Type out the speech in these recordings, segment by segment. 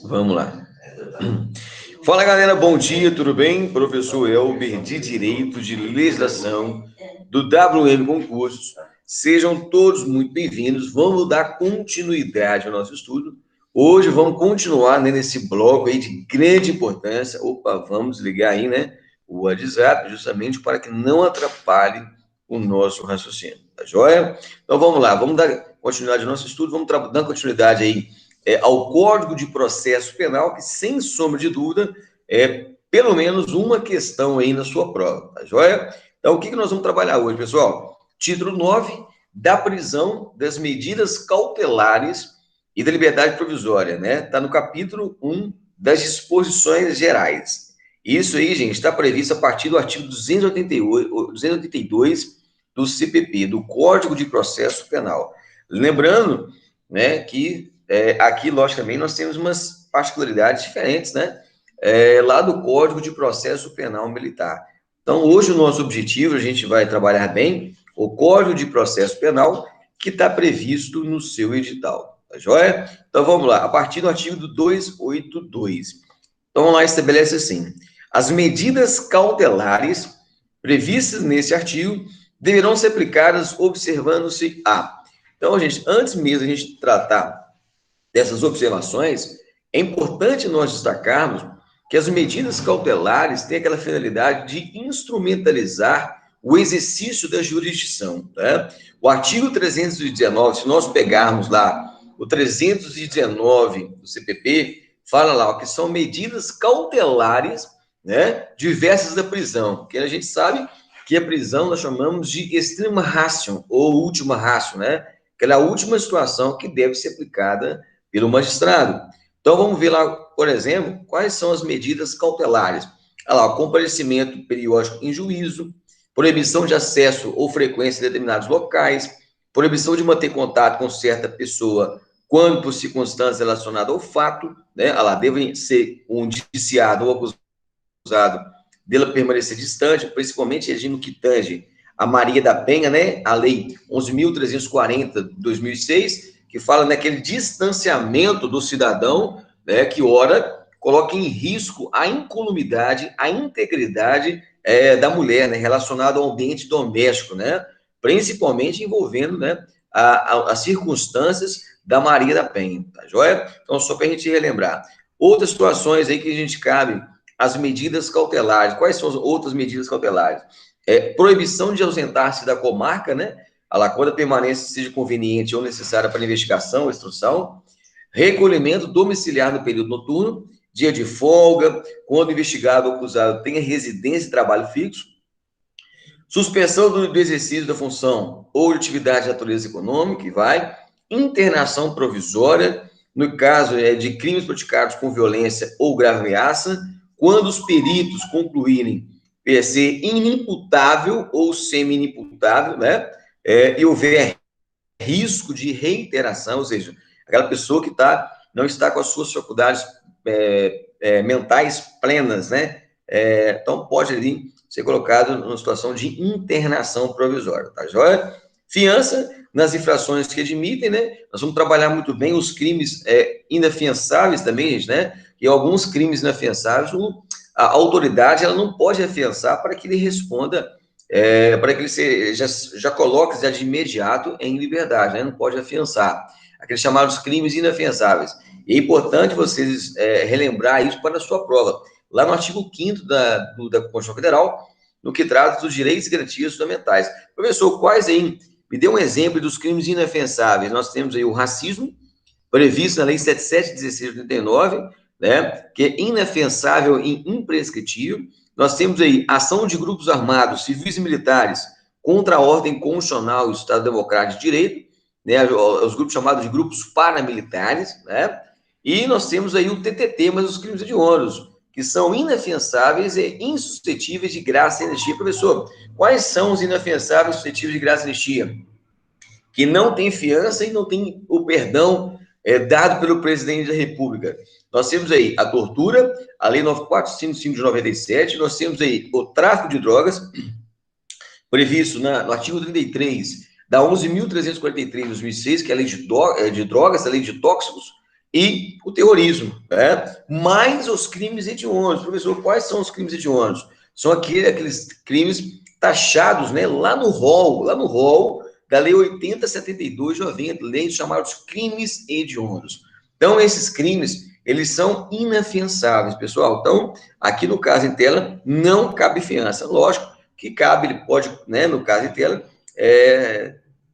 Vamos lá. Fala, galera, bom dia, tudo bem? Professor Elber, de Direito de Legislação, do WM Concursos. Sejam todos muito bem-vindos. Vamos dar continuidade ao nosso estudo. Hoje vamos continuar, né, nesse bloco aí de grande importância. Opa, vamos ligar aí, né, o WhatsApp, justamente para que não atrapalhe o nosso raciocínio, tá joia? Então vamos lá, vamos dar continuidade ao nosso estudo, vamos dar continuidade aí ao Código de Processo Penal, que, sem sombra de dúvida, é pelo menos uma questão aí na sua prova, tá joia? Então, o que nós vamos trabalhar hoje, pessoal? Título 9, da prisão, das medidas cautelares e da liberdade provisória, né? Está no capítulo 1 das disposições gerais. Isso aí, gente, está previsto a partir do artigo 282 do CPP, do Código de Processo Penal. Lembrando, né, que aqui, logicamente, nós temos umas particularidades diferentes, né? Lá do Código de Processo Penal Militar. Então, hoje o nosso objetivo, a gente vai trabalhar bem o Código de Processo Penal que está previsto no seu edital, tá joia? Então, vamos lá, a partir do artigo 282. Então, lá estabelece assim, as medidas cautelares previstas nesse artigo deverão ser aplicadas observando-se a... Então, gente, antes mesmo de a gente tratar dessas observações, é importante nós destacarmos que as medidas cautelares têm aquela finalidade de instrumentalizar o exercício da jurisdição. Né? O artigo 319, se nós pegarmos lá o 319 do CPP, fala lá ó, que são medidas cautelares, né, diversas da prisão, porque a gente sabe que a prisão nós chamamos de extrema ratio, ou última ratio, né? Aquela última situação que deve ser aplicada pelo magistrado. Então, vamos ver lá, por exemplo, quais são as medidas cautelares. Olha lá, comparecimento periódico em juízo, proibição de acesso ou frequência em determinados locais, proibição de manter contato com certa pessoa quando por circunstâncias relacionadas ao fato, né? Olha lá, deve ser um indiciado ou acusado dela permanecer distante, principalmente regime que tange a Maria da Penha, né? A Lei 11.340 de 2006, que fala naquele distanciamento do cidadão, né, que ora coloca em risco a incolumidade, a integridade da mulher, né, relacionado ao ambiente doméstico, né, principalmente envolvendo, né, as circunstâncias da Maria da Penha, tá joia? Então, só para a gente relembrar. Outras situações aí que a gente cabe as medidas cautelares. Quais são as outras medidas cautelares? Proibição de ausentar-se da comarca, né? Quando a permanência seja conveniente ou necessária para investigação ou instrução. Recolhimento domiciliar no período noturno, dia de folga, quando o investigado ou acusado tenha residência e trabalho fixo. Suspensão do exercício da função ou de atividade de natureza econômica, que vai. Internação provisória, no caso de crimes praticados com violência ou grave ameaça, quando os peritos concluírem ser inimputável ou semi-inimputável, né? E houver risco de reiteração, ou seja, aquela pessoa que não está com as suas faculdades mentais plenas, né? Então, pode ali ser colocado numa situação de internação provisória, tá joia? Fiança nas infrações que admitem, né? Nós vamos trabalhar muito bem os crimes inafiançáveis também, gente, né? E alguns crimes inafiançáveis, a autoridade ela não pode afiançar para que ele responda, para que ele já coloque já de imediato em liberdade, né? Não pode afiançar. Aqueles chamados crimes inafiançáveis. E é importante vocês relembrar isso para a sua prova. Lá no artigo 5º da Constituição Federal, no que trata dos direitos e garantias fundamentais. Professor, quais aí? Me dê um exemplo dos crimes inafiançáveis. Nós temos aí o racismo, previsto na Lei 77.1689, né, que é inafiançável e imprescritível. Nós temos aí ação de grupos armados, civis e militares, contra a ordem constitucional e o Estado Democrático de Direito, né, os grupos chamados de grupos paramilitares, né, e nós temos aí o TTT, mas os crimes hediondos, que são inafiançáveis e insuscetíveis de graça e anistia. Professor, quais são os inafiançáveis e suscetíveis de graça e anistia? Que não tem fiança e não tem o perdão dado pelo presidente da República. Nós temos aí a tortura, a Lei 9455 de 97, nós temos aí o tráfico de drogas, previsto no artigo 33 da 11.343 de 2006, que é a lei de drogas, a lei de tóxicos, e o terrorismo, né? Mais os crimes hediondos. Professor, quais são os crimes hediondos? São aqueles crimes taxados, né, lá no rol da Lei 8072 de 90, leis chamados crimes hediondos. Então, esses crimes, eles são inafiançáveis, pessoal. Então, aqui no caso em tela, não cabe fiança. Lógico que cabe, ele pode, né, no caso em tela,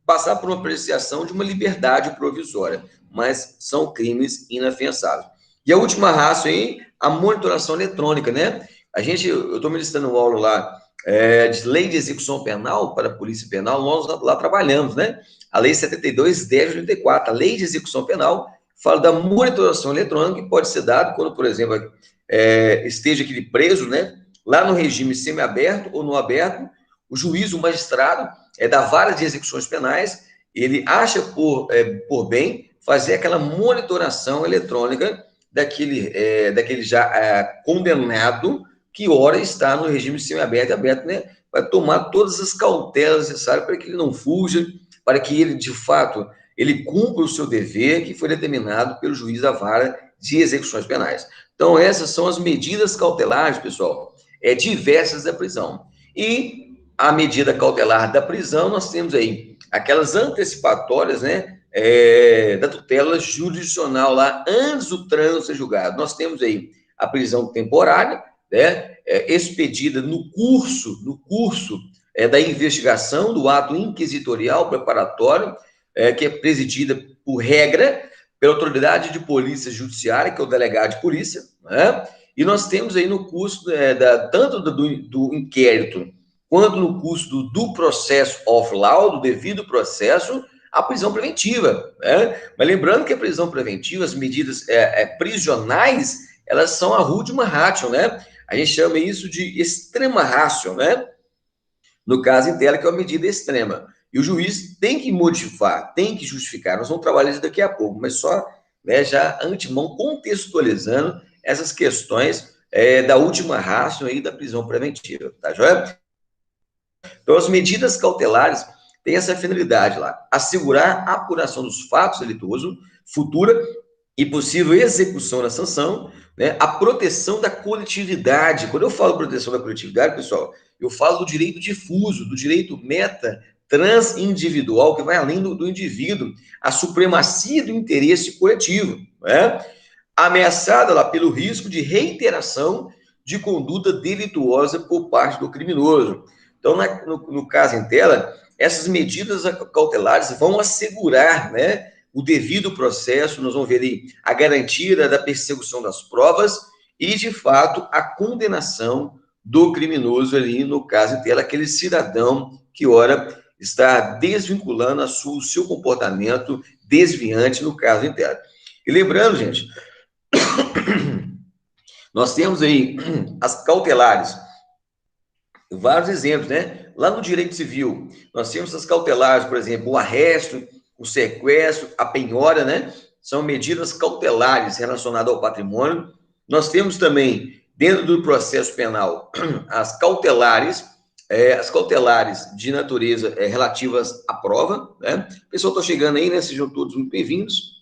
passar por uma apreciação de uma liberdade provisória, mas são crimes inafiançáveis. E a última raça aí, a monitoração eletrônica, né? Eu estou ministrando aula lá de lei de execução penal para a Polícia Penal, nós lá trabalhamos, né? A lei 72/10/84, a lei de execução penal, fala da monitoração eletrônica, que pode ser dado quando, por exemplo, esteja aquele preso, né? Lá no regime semiaberto ou no aberto, o juiz, o magistrado, da vara de execuções penais, ele acha por bem fazer aquela monitoração eletrônica daquele já condenado, que ora está no regime semiaberto e aberto, né? Vai tomar todas as cautelas necessárias para que ele não fuja, para que ele, de fato, ele cumpra o seu dever que foi determinado pelo juiz da vara de execuções penais. Então, essas são as medidas cautelares, pessoal, diversas da prisão. E a medida cautelar da prisão, nós temos aí aquelas antecipatórias, né, da tutela jurisdicional lá, antes do trânsito ser julgado. Nós temos aí a prisão temporária, né, expedida no curso da investigação do ato inquisitorial preparatório, que é presidida, por regra, pela autoridade de polícia judiciária, que é o delegado de polícia, né? E nós temos aí no curso tanto do inquérito, quanto no curso do processo off-law, do devido processo, a prisão preventiva, né? Mas lembrando que a prisão preventiva, as medidas prisionais, elas são a última ratio, né? A gente chama isso de extrema ratio, né? No caso em tela, que é uma medida extrema. E o juiz tem que modificar, tem que justificar. Nós vamos trabalhar isso daqui a pouco, mas só, né, já antemão contextualizando essas questões da última ratio aí da prisão preventiva, tá joia? Então, as medidas cautelares têm essa finalidade lá, assegurar a apuração dos fatos delituosos, futura e possível execução da sanção, né, a proteção da coletividade. Quando eu falo proteção da coletividade, pessoal, eu falo do direito difuso, do direito transindividual, que vai além do indivíduo, a supremacia do interesse coletivo, né? Ameaçada lá pelo risco de reiteração de conduta delituosa por parte do criminoso. Então, no caso em tela, essas medidas cautelares vão assegurar, né, o devido processo, nós vamos ver aí a garantia da persecução das provas e, de fato, a condenação do criminoso ali, no caso em tela, aquele cidadão que, ora, está desvinculando o seu comportamento desviante, no caso em tela. E lembrando, gente, nós temos aí as cautelares, vários exemplos, né? Lá no direito civil, nós temos as cautelares, por exemplo, o arresto, o sequestro, a penhora, né? São medidas cautelares relacionadas ao patrimônio. Nós temos também, dentro do processo penal, as cautelares de natureza relativas à prova, né? Pessoal, estou chegando aí, né? Sejam todos muito bem-vindos.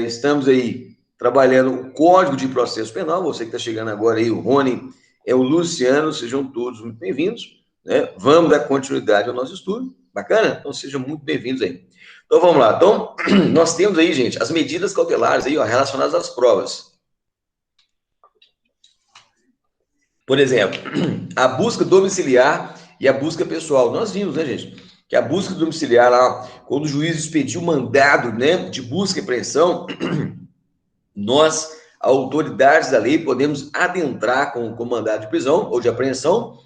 Estamos aí trabalhando o Código de Processo Penal. Você que está chegando agora aí, o Rony, o Luciano, sejam todos muito bem-vindos, né? Vamos dar continuidade ao nosso estudo, bacana? Então, sejam muito bem-vindos aí. Então, vamos lá. Então, nós temos aí, gente, as medidas cautelares aí, ó, relacionadas às provas. Por exemplo, a busca domiciliar e a busca pessoal. Nós vimos, né, gente, que a busca domiciliar lá, quando o juiz expediu o mandado, né, de busca e apreensão, nós, autoridades da lei, podemos adentrar com mandado de prisão ou de apreensão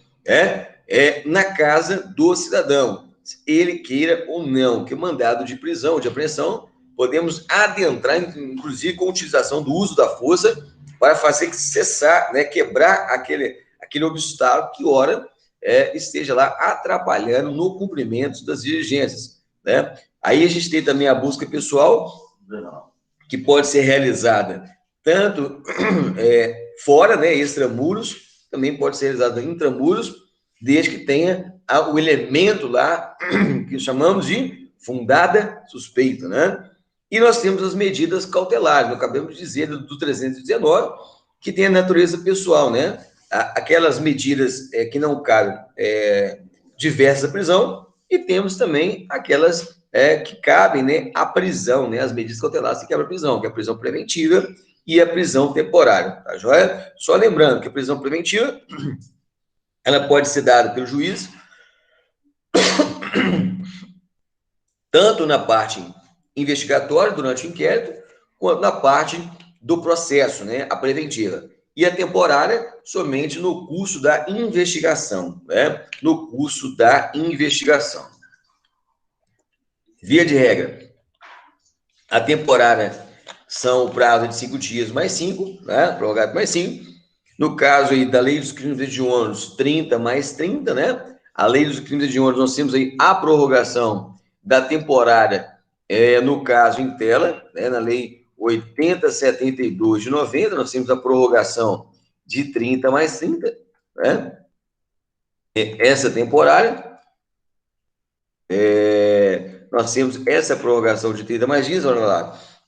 na casa do cidadão, ele queira ou não, que o mandado de prisão ou de apreensão, podemos adentrar, inclusive com a utilização do uso da força, para fazer cessar, né, quebrar aquele obstáculo que, ora, esteja lá atrapalhando no cumprimento das diligências, né? Aí a gente tem também a busca pessoal, que pode ser realizada tanto fora, né, extramuros, também pode ser realizada intramuros, desde que tenha o elemento lá que chamamos de fundada suspeita, né? E nós temos as medidas cautelares, nós acabamos de dizer do 319, que tem a natureza pessoal, né? Aquelas medidas que não cabem diversas à prisão, e temos também aquelas que cabem, né, à prisão, né? As medidas cautelares que cabem à prisão, que é a prisão preventiva e a prisão temporária, tá joia? Só lembrando que a prisão preventiva, ela pode ser dada pelo juiz, tanto na parte investigatória, durante o inquérito, quanto na parte do processo, né, a preventiva. E a temporária, somente no curso da investigação, né? No curso da investigação. Via de regra, a temporária são o prazo de 5 dias mais 5, né? Prorrogado mais 5. No caso aí da lei dos crimes hediondos, 30 mais 30, né? A lei dos crimes hediondos, nós temos aí a prorrogação da temporária, no caso em tela, né? Na lei 8072 de 90, nós temos a prorrogação de 30 mais 30, né? Essa temporária, nós temos essa prorrogação de 30 mais dias, olha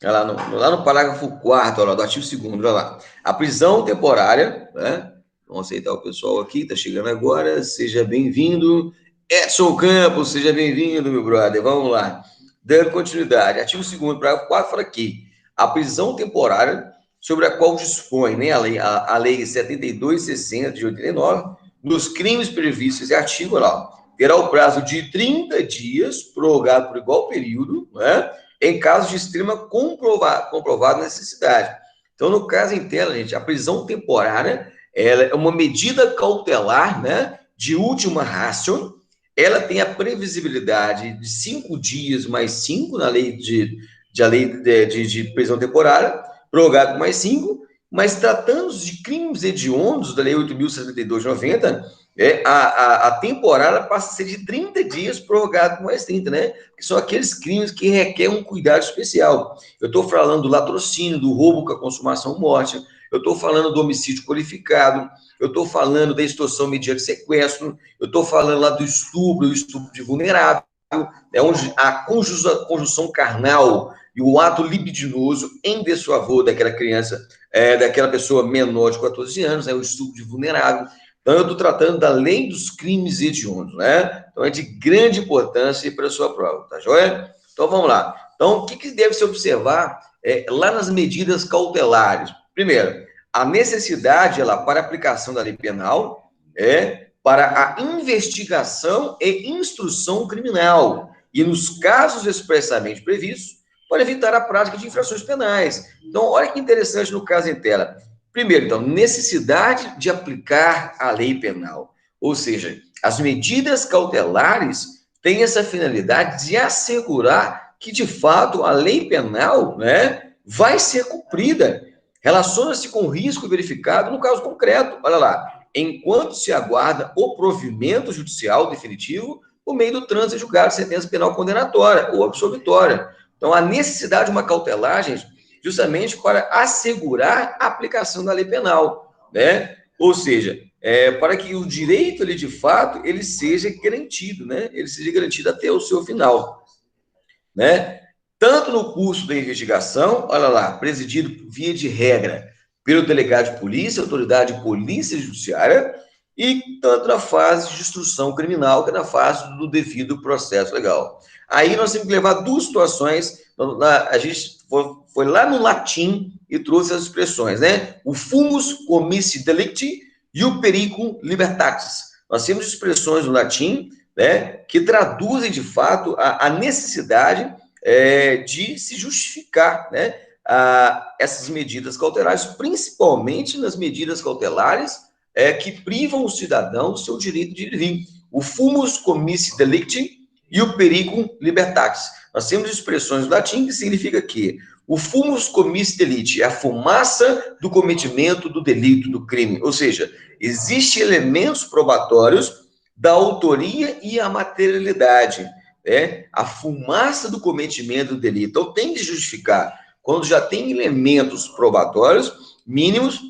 lá no parágrafo 4º, olha lá, do artigo 2º, olha lá. A prisão temporária, né? Vamos aceitar o pessoal aqui, está chegando agora, seja bem-vindo. Edson Campos, seja bem-vindo, meu brother, vamos lá. Dando continuidade, artigo 2º, parágrafo 4, fala aqui, a prisão temporária, sobre a qual dispõe, né, a lei 7260 de 89, nos crimes previstos nesse artigo, olha lá, terá o prazo de 30 dias, prorrogado por igual período, né, em caso de extrema comprovada necessidade. Então, no caso em tela, gente, a prisão temporária, ela é uma medida cautelar, né, de última ratio, ela tem a previsibilidade de 5 dias mais 5 na lei de prisão temporária, prorrogado mais 5, mas tratando-se de crimes hediondos da lei 8.072 de 90, a temporada passa a ser de 30 dias, prorrogado com mais 30, né? Que são aqueles crimes que requerem um cuidado especial. Eu estou falando do latrocínio, do roubo com a consumação morte, eu estou falando do homicídio qualificado, eu estou falando da extorsão mediante sequestro, eu estou falando lá do estupro, o estupro de vulnerável, onde a conjunção carnal e o ato libidinoso em desfavor daquela criança, daquela pessoa menor de 14 anos, o estupro de vulnerável. Então, eu estou tratando da lei dos crimes hediondos, né? Então, é de grande importância para a sua prova, tá joia? Então, vamos lá. Então, o que deve se observar lá nas medidas cautelares? Primeiro, a necessidade para a aplicação da lei penal para a investigação e instrução criminal e, nos casos expressamente previstos, para evitar a prática de infrações penais. Então, olha que interessante no caso em tela. Primeiro, então, necessidade de aplicar a lei penal, ou seja, as medidas cautelares têm essa finalidade de assegurar que, de fato, a lei penal, né, vai ser cumprida. Relaciona-se com o risco verificado no caso concreto. Olha lá, enquanto se aguarda o provimento judicial definitivo por meio do trânsito julgado de sentença penal condenatória ou absolutória. Então, a necessidade de uma cautelar, gente, justamente para assegurar a aplicação da lei penal, né? Ou seja, para que o direito, ele, de fato, ele seja garantido, né? Ele seja garantido até o seu final, né? Tanto no curso da investigação, olha lá, presidido via de regra pelo delegado de polícia, autoridade de polícia judiciária, e tanto na fase de instrução criminal, que é na fase do devido processo legal. Aí nós temos que levar duas situações, a gente foi lá no latim e trouxe as expressões, né? O fumus comissi delicti e o periculum libertatis. Nós temos expressões no latim, né, que traduzem, de fato, a necessidade de se justificar, né, essas medidas cautelares, principalmente nas medidas cautelares que privam o cidadão do seu direito de ir e vir. O fumus comissi delicti e o periculum libertatis. Nós temos expressões no latim que significa que o fumus comissi delicti é a fumaça do cometimento do delito, do crime. Ou seja, existem elementos probatórios da autoria e a materialidade, a fumaça do cometimento do delito. Então, tem que justificar, quando já tem elementos probatórios mínimos,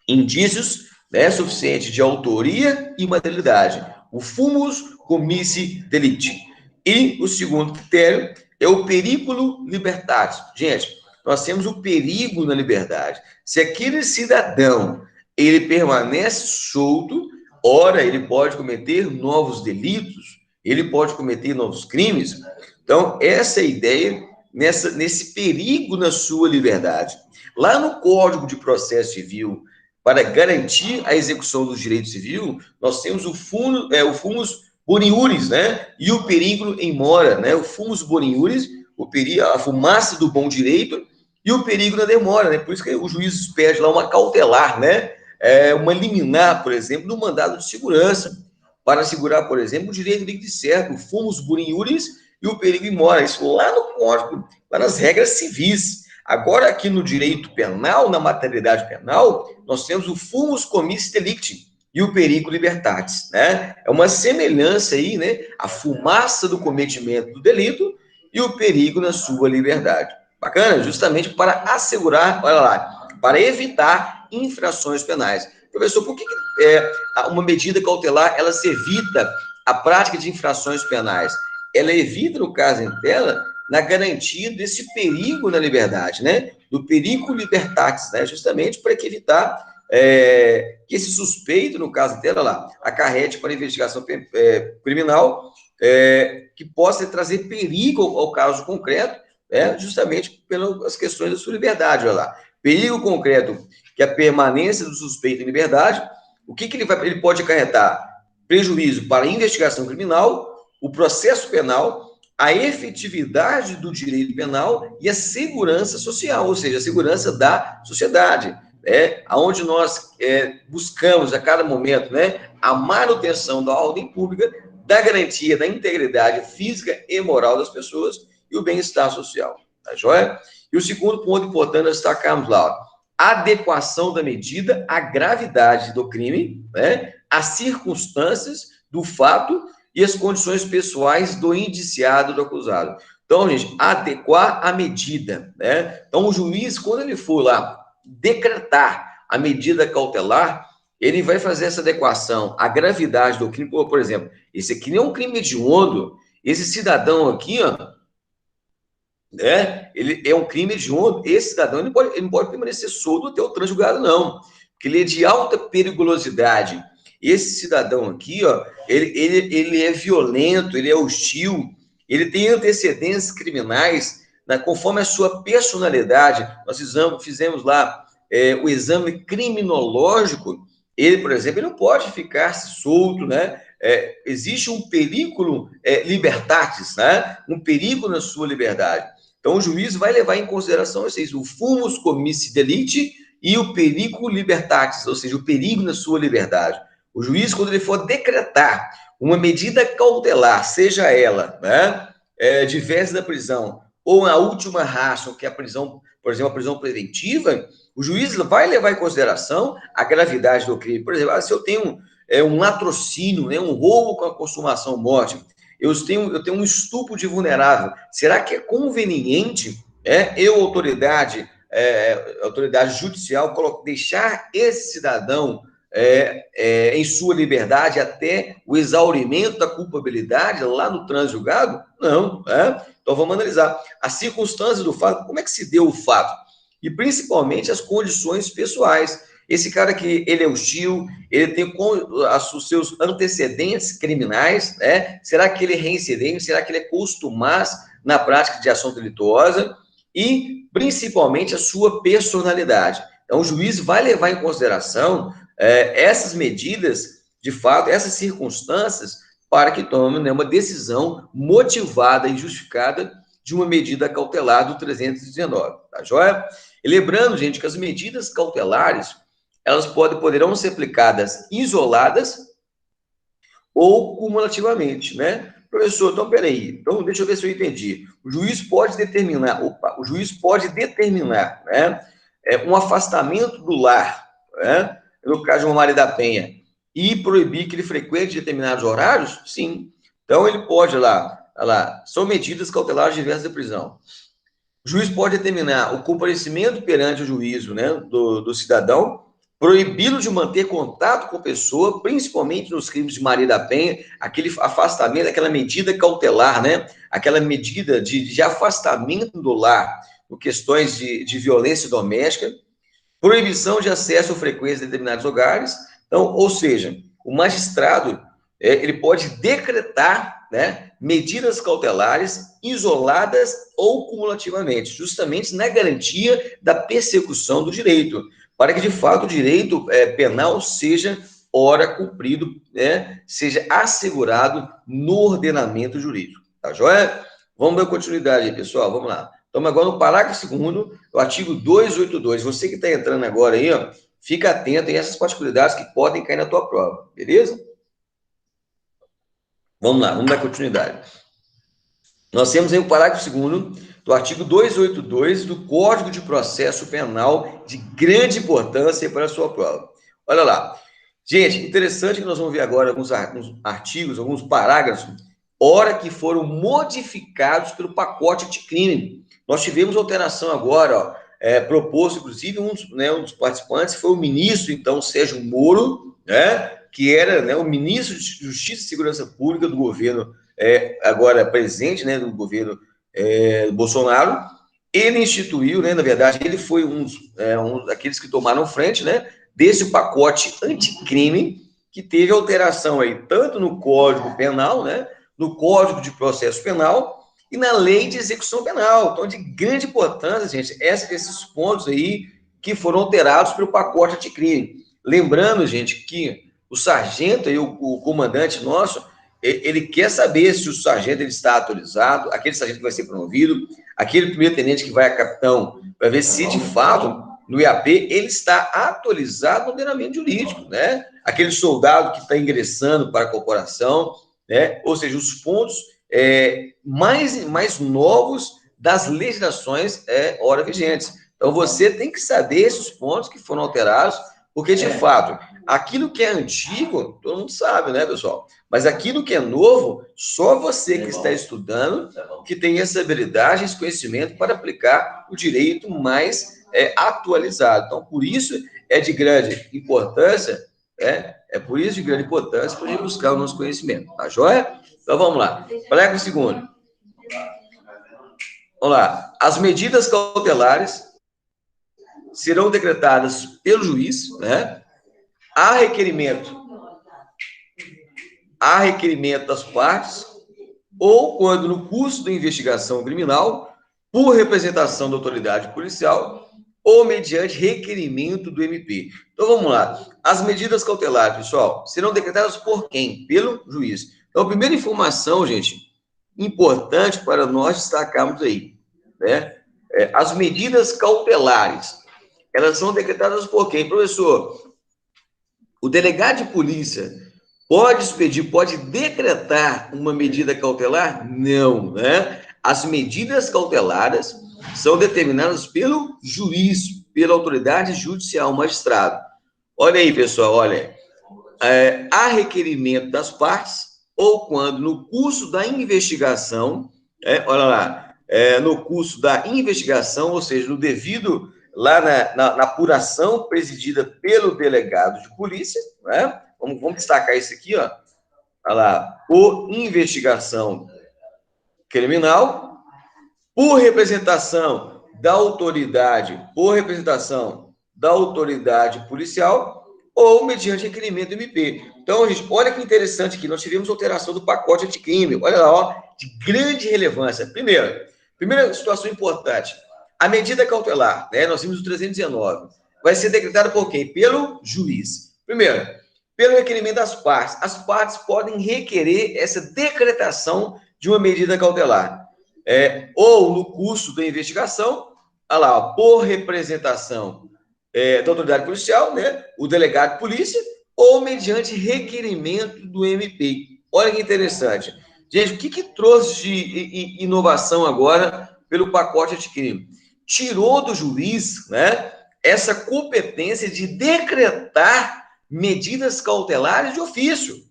indícios, suficientes de autoria e materialidade. O fumus comissi delicti. E o segundo critério é o periculo libertatis. Gente, nós temos o perigo na liberdade. Se aquele cidadão, ele permanece solto, ora, ele pode cometer novos delitos, ele pode cometer novos crimes. Então, essa é a ideia nesse perigo na sua liberdade. Lá no Código de Processo Civil, para garantir a execução do direito civil, nós temos o fumus boniuris, né? E o perigo em mora, né? O fumus boniuris, a fumaça do bom direito, e o perigo na demora, né? Por isso que o juiz pede lá uma cautelar, né? Uma liminar, por exemplo, no mandado de segurança, para assegurar, por exemplo, o direito líquido e certo, o fumus boniuris e o perigo em mora. Isso lá no Código, lá nas regras civis. Agora, aqui no direito penal, na materialidade penal, nós temos o fumus commissi delicti e o perigo libertatis, né? É uma semelhança aí, né? A fumaça do cometimento do delito e o perigo na sua liberdade. Bacana? Justamente para assegurar, olha lá, para evitar infrações penais. Professor, por que uma medida cautelar, ela se evita a prática de infrações penais? Ela evita, no caso em tela, na garantia desse perigo na liberdade, né? Do perigo libertatis, né? Justamente para evitar que esse suspeito, no caso dela lá, acarrete para a investigação criminal, que possa trazer perigo ao caso concreto, justamente pelas questões da sua liberdade, olha lá. Perigo concreto, que é a permanência do suspeito em liberdade, o que ele pode acarretar? Prejuízo para a investigação criminal, o processo penal, a efetividade do direito penal e a segurança social, ou seja, a segurança da sociedade, onde nós buscamos a cada momento, a manutenção da ordem pública, da garantia da integridade física e moral das pessoas e o bem-estar social, tá joia? E o segundo ponto importante, nós destacamos lá, ó, adequação da medida à gravidade do crime, às circunstâncias do fato e as condições pessoais do indiciado, do acusado. Então, gente, adequar a medida, Então, o juiz, quando ele for lá decretar a medida cautelar, ele vai fazer essa adequação à gravidade do crime. Por exemplo, esse aqui não é um crime hediondo. Esse cidadão aqui, ó, ele é um crime hediondo. Esse cidadão ele não pode permanecer solto até o transjugado, não. Porque ele é de alta periculosidade. Esse cidadão aqui, ó, ele é violento, ele é hostil, ele tem antecedentes criminais, conforme a sua personalidade. Nós fizemos lá o exame criminológico. Ele, por exemplo, ele não pode ficar solto, né? Existe um perigo libertatis, né? Um perigo na sua liberdade. Então, o juiz vai levar em consideração isso, o fumus commissi delicti e o perigo libertatis, ou seja, o perigo na sua liberdade. O juiz, quando ele for decretar uma medida cautelar, seja ela diversa da prisão, ou a última ratio, que é a prisão, por exemplo, a prisão preventiva, o juiz vai levar em consideração a gravidade do crime. Por exemplo, se eu tenho um latrocínio, um roubo com a consumação morte, eu tenho um estupro de vulnerável, será que é conveniente eu, autoridade judicial, deixar esse cidadão em sua liberdade até o exaurimento da culpabilidade lá no transjugado? Não. Então, vamos analisar as circunstâncias do fato, como é que se deu o fato, e principalmente as condições pessoais. Esse cara que ele é hostil, ele tem os seus antecedentes criminais, Será que ele é reincidente? Será que ele é costumaz na prática de ação delituosa? E, principalmente, a sua personalidade. Então, o juiz vai levar em consideração essas medidas, de fato, essas circunstâncias, para que tome uma decisão motivada e justificada de uma medida cautelar do 319, tá joia? E lembrando, gente, que as medidas cautelares, elas poderão ser aplicadas isoladas ou cumulativamente, Professor, então, peraí, então deixa eu ver se eu entendi. O juiz pode determinar, um afastamento do lar, no caso de uma Maria da Penha, e proibir que ele frequente determinados horários? Sim. Então, ele pode, lá, são medidas cautelares diversas da prisão. O juiz pode determinar o comparecimento perante o juízo, do cidadão, proibi-lo de manter contato com pessoa, principalmente nos crimes de Maria da Penha, aquele afastamento, aquela medida cautelar, né? Aquela medida de afastamento do lar, por questões de violência doméstica, proibição de acesso ou frequência de determinados lugares. Então, ou seja, o magistrado ele pode decretar, né, medidas cautelares isoladas ou cumulativamente, justamente na garantia da persecução do direito, para que de fato o direito penal seja ora cumprido, né, seja assegurado no ordenamento jurídico. Tá joia? Vamos dar continuidade aí, pessoal. Vamos lá. Estamos agora no parágrafo 2º, do artigo 282. Você que está entrando agora aí, ó, fica atento a essas particularidades que podem cair na tua prova, beleza? Vamos lá, vamos dar continuidade. Nós temos aí o parágrafo 2º do artigo 282 do Código de Processo Penal, de grande importância para a sua prova. Olha lá. Gente, interessante que nós vamos ver agora alguns artigos, alguns parágrafos, hora que foram modificados pelo pacote anticrime. Nós tivemos alteração agora, ó, proposto, inclusive, um dos participantes foi o ministro, então, Sérgio Moro, né, que era, né, o ministro de Justiça e Segurança Pública do governo, agora presidente, né, do governo Bolsonaro. Ele instituiu, né, na verdade, ele foi um daqueles que tomaram frente, né, desse pacote anticrime, que teve alteração aí, tanto no Código Penal, né, no Código de Processo Penal e na Lei de Execução Penal. Então, de grande importância, gente, esses pontos aí que foram alterados pelo pacote anticrime. Lembrando, gente, que o sargento e o comandante nosso, ele quer saber se o sargento ele está atualizado, aquele sargento que vai ser promovido, aquele primeiro-tenente que vai a capitão, para ver se, de fato, no IAP, ele está atualizado no ordenamento jurídico, né? Aquele soldado que está ingressando para a corporação, né? Ou seja, os pontos mais novos das legislações ora vigentes. Então, você tem que saber esses pontos que foram alterados, porque, de fato, aquilo que é antigo, todo mundo sabe, né, pessoal? Mas aquilo que é novo, só você que está estudando, que tem essa habilidade, esse conhecimento para aplicar o direito mais atualizado. Então, por isso é de grande importância, por isso de grande importância para a gente buscar o nosso conhecimento, tá joia? Então, vamos lá. Parágrafo 2º. Vamos lá. As medidas cautelares serão decretadas pelo juiz, né? A requerimento das partes, ou quando no curso da investigação criminal, por representação da autoridade policial, ou mediante requerimento do MP. Então, vamos lá. As medidas cautelares, pessoal, serão decretadas por quem? Pelo juiz. Então, a primeira informação, gente, importante para nós destacarmos aí, né? As medidas cautelares, elas são decretadas por quem? Professor, o delegado de polícia pode expedir, pode decretar uma medida cautelar? Não, né? As medidas cautelares são determinadas pelo juiz, pela autoridade judicial, magistrado. Olha aí, pessoal, olha. A requerimento das partes, ou quando no curso da investigação, olha lá, no curso da investigação, ou seja, no devido, lá na apuração presidida pelo delegado de polícia, né? Vamos destacar isso aqui, ó. Olha lá, por investigação criminal, por representação da autoridade policial, ou mediante requerimento do MP. Então, gente, olha que interessante aqui, nós tivemos alteração do pacote anticrime, olha lá, ó, de grande relevância. Primeira situação importante, a medida cautelar, né, nós vimos o 319, vai ser decretada por quem? Pelo juiz. Primeiro, pelo requerimento das partes. As partes podem requerer essa decretação de uma medida cautelar, ou no curso da investigação, olha lá, por representação da autoridade policial, né, o delegado de polícia, ou mediante requerimento do MP. Olha que interessante. Gente, o que trouxe de inovação agora pelo pacote anticrime? Tirou do juiz, né, essa competência de decretar medidas cautelares de ofício.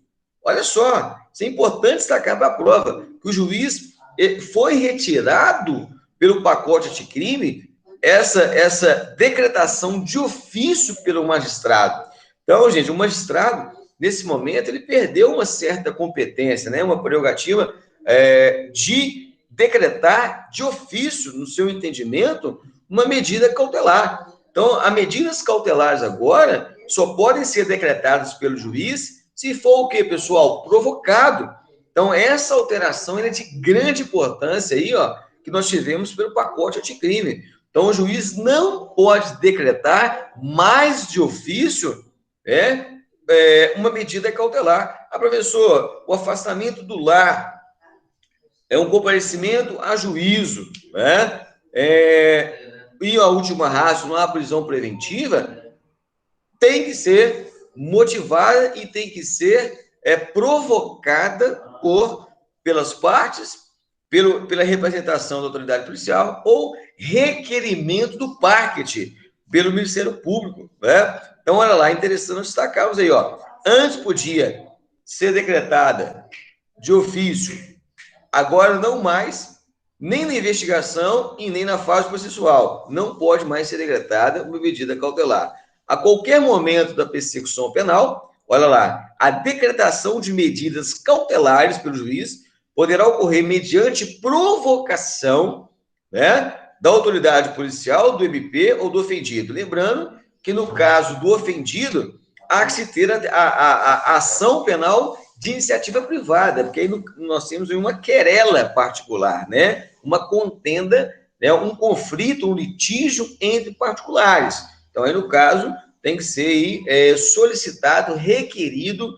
Olha só, isso é importante destacar para a prova, que o juiz foi retirado pelo pacote anticrime essa decretação de ofício pelo magistrado. Então, gente, o magistrado, nesse momento, ele perdeu uma certa competência, né, uma prerrogativa de decretar de ofício, no seu entendimento, uma medida cautelar. Então, as medidas cautelares agora só podem ser decretadas pelo juiz se for o quê, pessoal? Provocado. Então, essa alteração é de grande importância aí, ó, que nós tivemos pelo pacote anticrime. Então, o juiz não pode decretar mais de ofício uma medida cautelar. Ah, professor, o afastamento do lar é um comparecimento a juízo, né? E a última ratio, não há prisão preventiva, tem que ser motivada e tem que ser provocada pelas partes, pela representação da autoridade policial ou requerimento do parquet pelo Ministério Público, né? Então, olha lá, interessante destacarmos aí, ó. Antes podia ser decretada de ofício, agora não mais, nem na investigação e nem na fase processual. Não pode mais ser decretada uma medida cautelar. A qualquer momento da persecução penal, olha lá, a decretação de medidas cautelares pelo juiz poderá ocorrer mediante provocação, né, da autoridade policial, do MP ou do ofendido. Lembrando que no caso do ofendido, há que se ter a ação penal de iniciativa privada, porque aí nós temos uma querela particular, né? Uma contenda, né? Um conflito, um litígio entre particulares. Então, aí no caso, tem que ser solicitado, requerido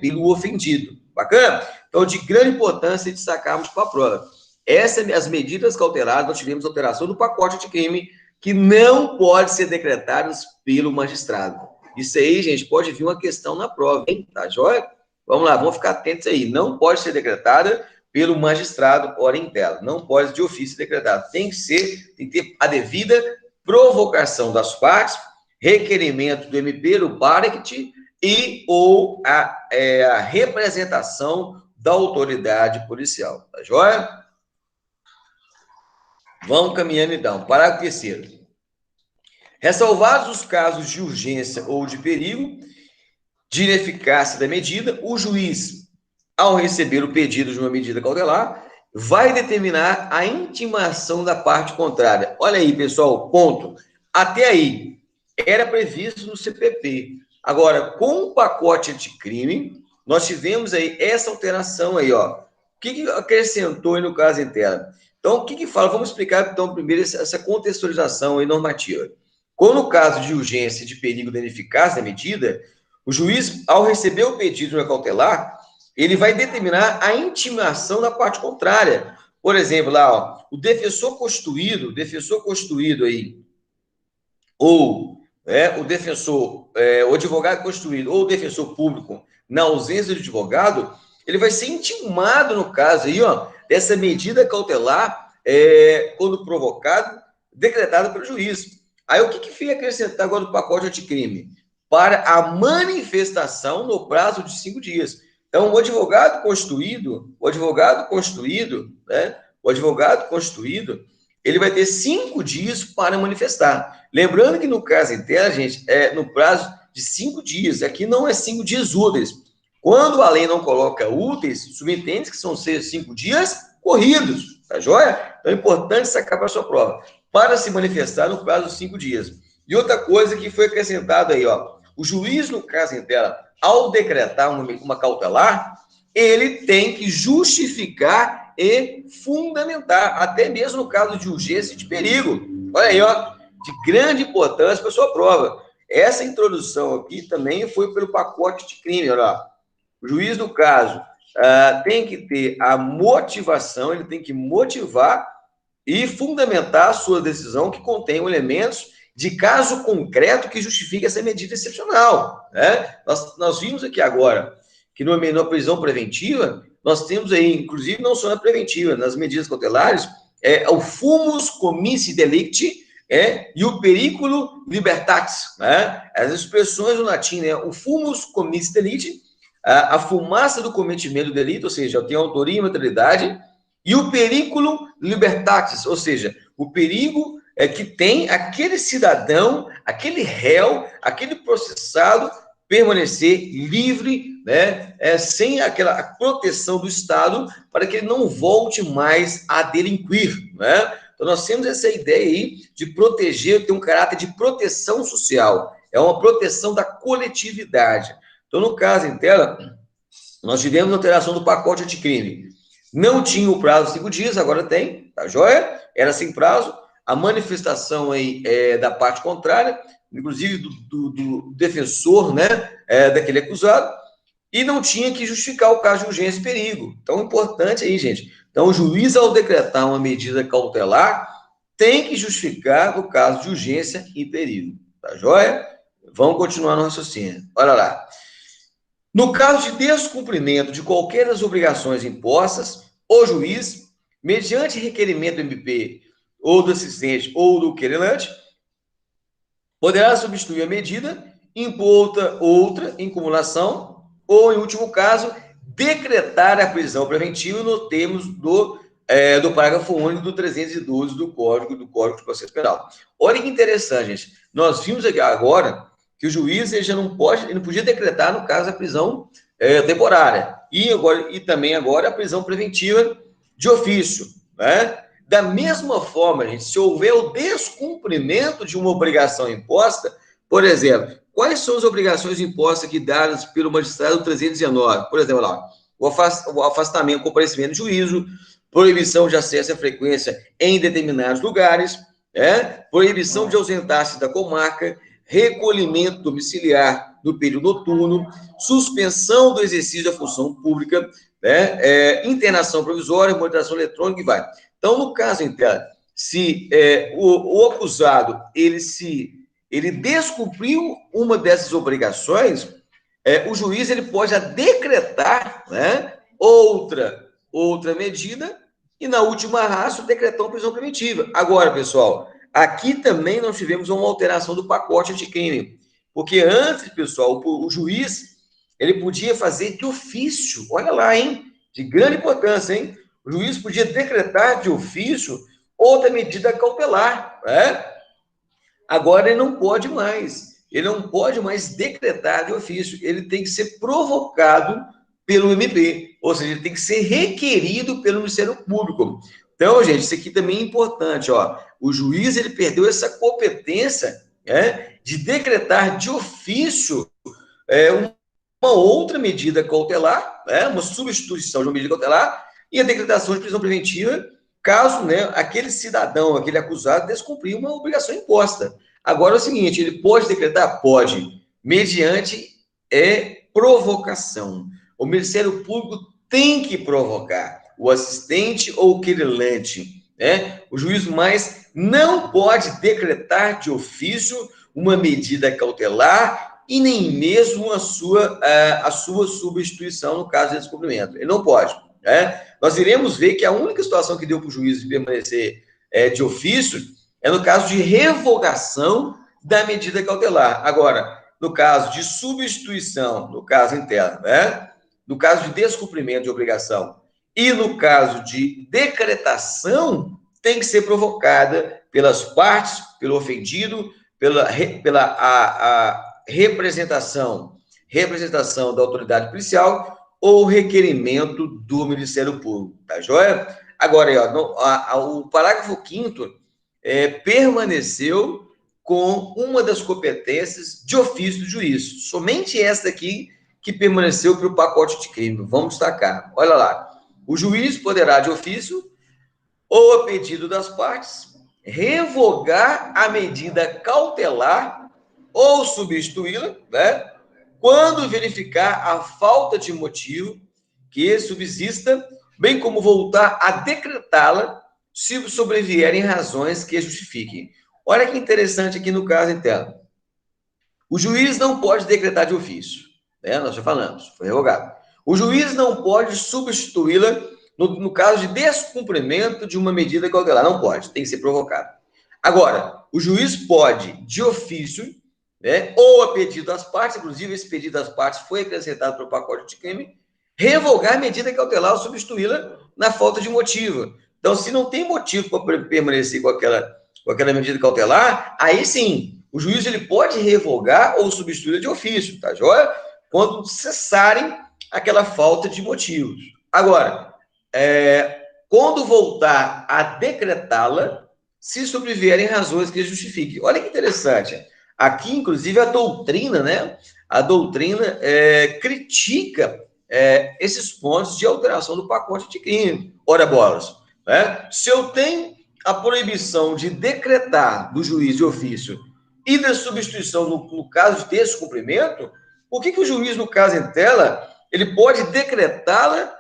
pelo ofendido. Bacana? Então, de grande importância destacarmos para a prova. Essas as medidas cautelares, nós tivemos alteração do pacote de crime que não pode ser decretadas pelo magistrado. Isso aí, gente, pode vir uma questão na prova, hein? Tá joia? Vamos lá, vamos ficar atentos aí. Não pode ser decretada pelo magistrado, ora em tela. Não pode de ofício decretada. Tem que ter a devida provocação das partes, requerimento do MP, do parquet e ou a representação da autoridade policial. Tá joia? Vamos caminhando então. Parágrafo 3º. Ressalvados os casos de urgência ou de perigo, de ineficácia da medida, o juiz, ao receber o pedido de uma medida cautelar, vai determinar a intimação da parte contrária. Olha aí, pessoal, ponto. Até aí, era previsto no CPP. Agora, com o pacote anticrime, nós tivemos aí essa alteração aí, ó. O que acrescentou aí no caso em tela? Então, o que fala? Vamos explicar, então, primeiro essa contextualização aí normativa. Quando no caso de urgência e de perigo da ineficácia da medida, o juiz, ao receber o pedido de uma cautelar, ele vai determinar a intimação da parte contrária. Por exemplo, lá, ó, o defensor constituído aí, ou o defensor, o advogado constituído, ou o defensor público, na ausência do advogado, ele vai ser intimado, no caso aí, ó, dessa medida cautelar, quando provocado, decretada pelo juiz. Aí, o que fica acrescentado agora do pacote anticrime? Para a manifestação no prazo de 5 dias. Então, o advogado constituído, ele vai ter 5 dias para manifestar. Lembrando que no caso em tela, gente, no prazo de 5 dias. Aqui não é 5 dias úteis. Quando a lei não coloca úteis, subentende que são 5 dias corridos, tá joia? Então é importante sacar para a sua prova. Para se manifestar no prazo de 5 dias. E outra coisa que foi acrescentado aí, ó. O juiz, no caso em tela, ao decretar uma cautelar, ele tem que justificar e fundamentar, até mesmo no caso de urgência e de perigo. Olha aí, ó, de grande importância para a sua prova. Essa introdução aqui também foi pelo pacote de crime, olha lá. O juiz, no caso, tem que ter a motivação, ele tem que motivar e fundamentar a sua decisão que contém elementos de caso concreto que justifique essa medida excepcional, né? Nós vimos aqui agora que na prisão preventiva, nós temos aí, inclusive não só na preventiva, nas medidas cautelares, o fumus comissi delicti e o periculo libertatis, né? As expressões do latim, né? O fumus comissi delicti, a fumaça do cometimento do delito, ou seja, eu tenho autoria e materialidade, e o periculo libertatis, ou seja, o perigo que tem aquele cidadão, aquele réu, aquele processado permanecer livre, né, sem aquela proteção do Estado, para que ele não volte mais a delinquir, né? Então, nós temos essa ideia aí de proteger, ter um caráter de proteção social, é uma proteção da coletividade. Então, no caso em tela, nós tivemos alteração do pacote anticrime. Não tinha o prazo 5 dias, agora tem, tá joia? Era sem prazo. A manifestação aí da parte contrária, inclusive do defensor, né, daquele acusado, e não tinha que justificar o caso de urgência e perigo. Então, importante aí, gente. Então, o juiz, ao decretar uma medida cautelar, tem que justificar o caso de urgência e perigo. Tá joia? Vamos continuar no raciocínio. Olha lá. No caso de descumprimento de qualquer das obrigações impostas, o juiz, mediante requerimento do MP ou do assistente ou do querelante, poderá substituir a medida, impor outra em cumulação ou, em último caso, decretar a prisão preventiva nos termos do parágrafo único do 312 do Código de Processo Penal. Olha que interessante, gente. Nós vimos aqui agora que o juiz ele já não pode, ele não podia decretar, no caso, a prisão temporária. E também agora a prisão preventiva de ofício, né? Da mesma forma, gente, se houver o descumprimento de uma obrigação imposta, por exemplo, quais são as obrigações impostas aqui dadas pelo magistrado 319? Por exemplo, lá, o afastamento, o comparecimento de juízo, proibição de acesso à frequência em determinados lugares, proibição de ausentar-se da comarca, recolhimento domiciliar no período noturno, suspensão do exercício da função pública, internação provisória, monitoração eletrônica e vai. Então, no caso, então, se o acusado ele descumpriu uma dessas obrigações, o juiz ele pode decretar, né, outra medida e, na última ratio, decretar uma prisão preventiva. Agora, pessoal, aqui também nós tivemos uma alteração do pacote anticrime, porque antes, pessoal, o juiz ele podia fazer de ofício, olha lá, hein, de grande importância, hein? O juiz podia decretar de ofício outra medida cautelar, né? Agora ele não pode mais. Ele não pode mais decretar de ofício. Ele tem que ser provocado pelo MP, ou seja, ele tem que ser requerido pelo Ministério Público. Então, gente, isso aqui também é importante, ó. O juiz ele perdeu essa competência, de decretar de ofício uma outra medida cautelar, uma substituição de uma medida cautelar e a decretação de prisão preventiva, caso, aquele cidadão, aquele acusado, descumprir uma obrigação imposta. Agora é o seguinte, ele pode decretar? Pode, mediante provocação. O Ministério Público tem que provocar o assistente ou o querelante, O juiz mais não pode decretar de ofício uma medida cautelar e nem mesmo a sua substituição no caso de descumprimento. Ele não pode. Nós iremos ver que a única situação que deu para o juiz permanecer de ofício é no caso de revogação da medida cautelar. Agora, no caso de substituição, no caso interno, no caso de descumprimento de obrigação e no caso de decretação, tem que ser provocada pelas partes, pelo ofendido, pela representação da autoridade policial ou requerimento do Ministério Público, tá joia? Agora, aí, o parágrafo 5º permaneceu com uma das competências de ofício do juiz. Somente essa aqui que permaneceu para o pacote de crime. Vamos destacar. Olha lá. O juiz poderá, de ofício, ou a pedido das partes, revogar a medida cautelar ou substituí-la, quando verificar a falta de motivo que subsista, bem como voltar a decretá-la se sobrevierem razões que justifiquem. Olha que interessante aqui no caso interno. O juiz não pode decretar de ofício, nós já falamos, foi revogado. O juiz não pode substituí-la no caso de descumprimento de uma medida cautelar, não pode, tem que ser provocado. Agora, o juiz pode, de ofício, ou a pedido das partes, inclusive esse pedido das partes foi acrescentado para o pacote de crime, revogar a medida cautelar ou substituí-la na falta de motivo. Então, se não tem motivo para permanecer com aquela com aquela medida cautelar, aí sim, o juiz ele pode revogar ou substituir de ofício, tá joia? Quando cessarem aquela falta de motivos. Agora, quando voltar a decretá-la, se sobrevierem razões que justifiquem. Olha que interessante. Aqui, inclusive, a doutrina, né? A doutrina critica esses pontos de alteração do pacote de crime. Ora, bolas, né? Se eu tenho a proibição de decretar do juiz de ofício e da substituição no caso de descumprimento, por que o juiz, no caso em tela, ele pode decretá-la,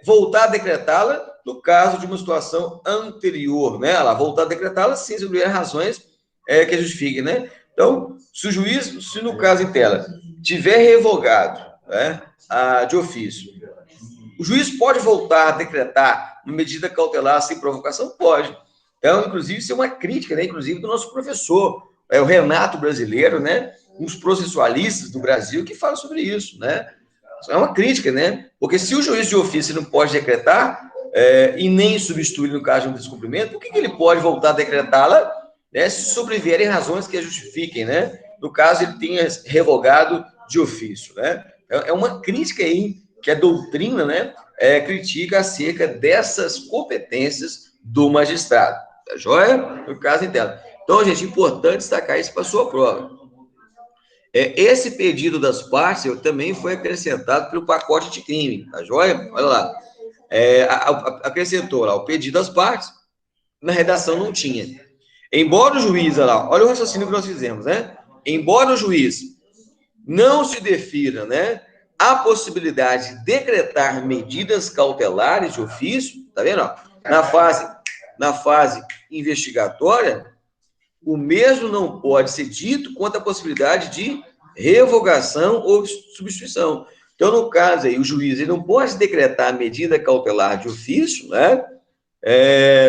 voltar a decretá-la no caso de uma situação anterior, né? Ela voltar a decretá-la sem houver razões que justifiquem, né? Então, se o juiz, se no caso em tela, tiver revogado, né, de ofício, o juiz pode voltar a decretar uma medida cautelar sem provocação? Pode. Então, inclusive, isso é uma crítica, né? Inclusive, do nosso professor, o Renato Brasileiro, né? Uns processualistas do Brasil que falam sobre isso, né? É uma crítica, né? Porque se o juiz de ofício não pode decretar e nem substituir no caso de um descumprimento, por que ele pode voltar a decretá-la, né, se sobrevierem razões que a justifiquem, né? No caso, ele tenha revogado de ofício, né? É uma crítica aí que a doutrina, né, critica acerca dessas competências do magistrado, tá joia? No caso em tela. Então, gente, importante destacar isso para a sua prova. Esse pedido das partes também foi acrescentado pelo pacote de crime, tá joia? Olha lá. Acrescentou lá o pedido das partes, na redação não tinha. Embora o juiz, olha o raciocínio que nós fizemos, né? Embora o juiz não se defira, né, a possibilidade de decretar medidas cautelares de ofício, tá vendo? Na fase investigatória, o mesmo não pode ser dito quanto à possibilidade de revogação ou substituição. Então, no caso aí, o juiz ele não pode decretar medida cautelar de ofício, né,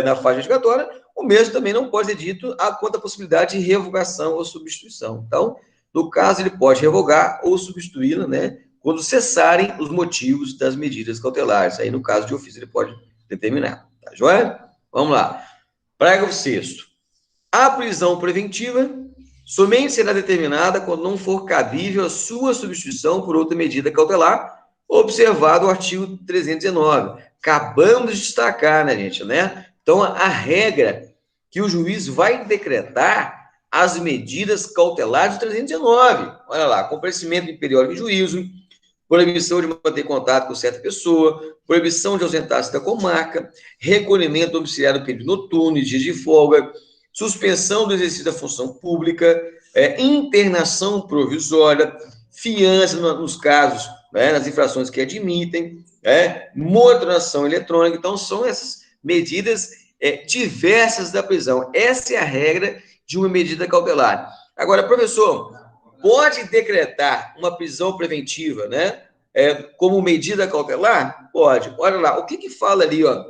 na fase investigatória, o mesmo também não pode ser dito quanto à possibilidade de revogação ou substituição. Então, no caso, ele pode revogar ou substituí-la, né, quando cessarem os motivos das medidas cautelares. Aí, no caso de ofício, ele pode determinar. Tá joia? Vamos lá. Parágrafo 6º. A prisão preventiva somente será determinada quando não for cabível a sua substituição por outra medida cautelar, observado o artigo 319. Acabamos de destacar, né, gente, né? Então, a regra que o juiz vai decretar as medidas cautelares do 319. Olha lá, comparecimento em periódico de juízo, proibição de manter contato com certa pessoa, proibição de ausentar-se da comarca, recolhimento domiciliar no período noturno e dias de folga, suspensão do exercício da função pública, internação provisória, fiança nos casos, né, nas infrações que admitem, moderação eletrônica. Então, são essas medidas diversas da prisão. Essa é a regra de uma medida cautelar. Agora, professor, pode decretar uma prisão preventiva, né, como medida cautelar? Pode. Olha lá, o que fala ali, ó?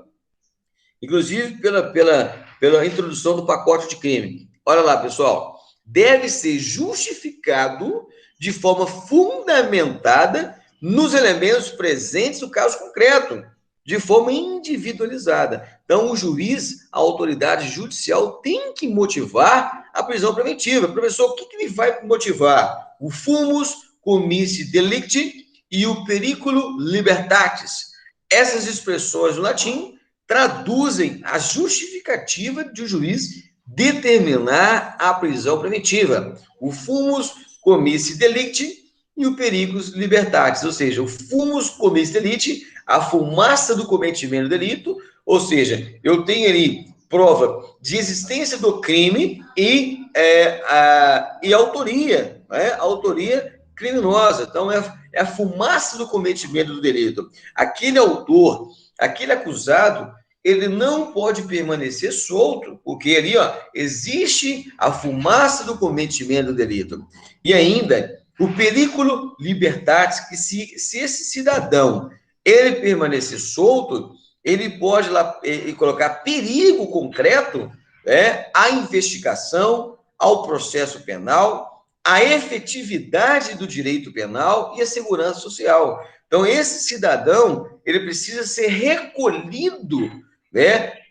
Inclusive pela introdução do pacote de crime. Olha lá, pessoal. Deve ser justificado de forma fundamentada nos elementos presentes no caso concreto, de forma individualizada. Então, o juiz, a autoridade judicial, tem que motivar a prisão preventiva. Professor, o que ele vai motivar? O fumus comissi delicti e o periculo libertatis. Essas expressões no latim traduzem a justificativa de o juiz determinar a prisão preventiva. O fumus comissi delicti e o periculus libertatis, ou seja, o fumus comissi delicti, a fumaça do cometimento do delito, ou seja, eu tenho ali prova de existência do crime e autoria, né? Autoria criminosa. Então, é a fumaça do cometimento do delito. Aquele autor, aquele acusado, ele não pode permanecer solto, porque ali, ó, existe a fumaça do cometimento do delito. E ainda, o periculo libertatis, que se esse cidadão, ele permanecer solto, ele pode lá colocar perigo concreto, à investigação, ao processo penal, à efetividade do direito penal e à segurança social. Então, esse cidadão, ele precisa ser recolhido,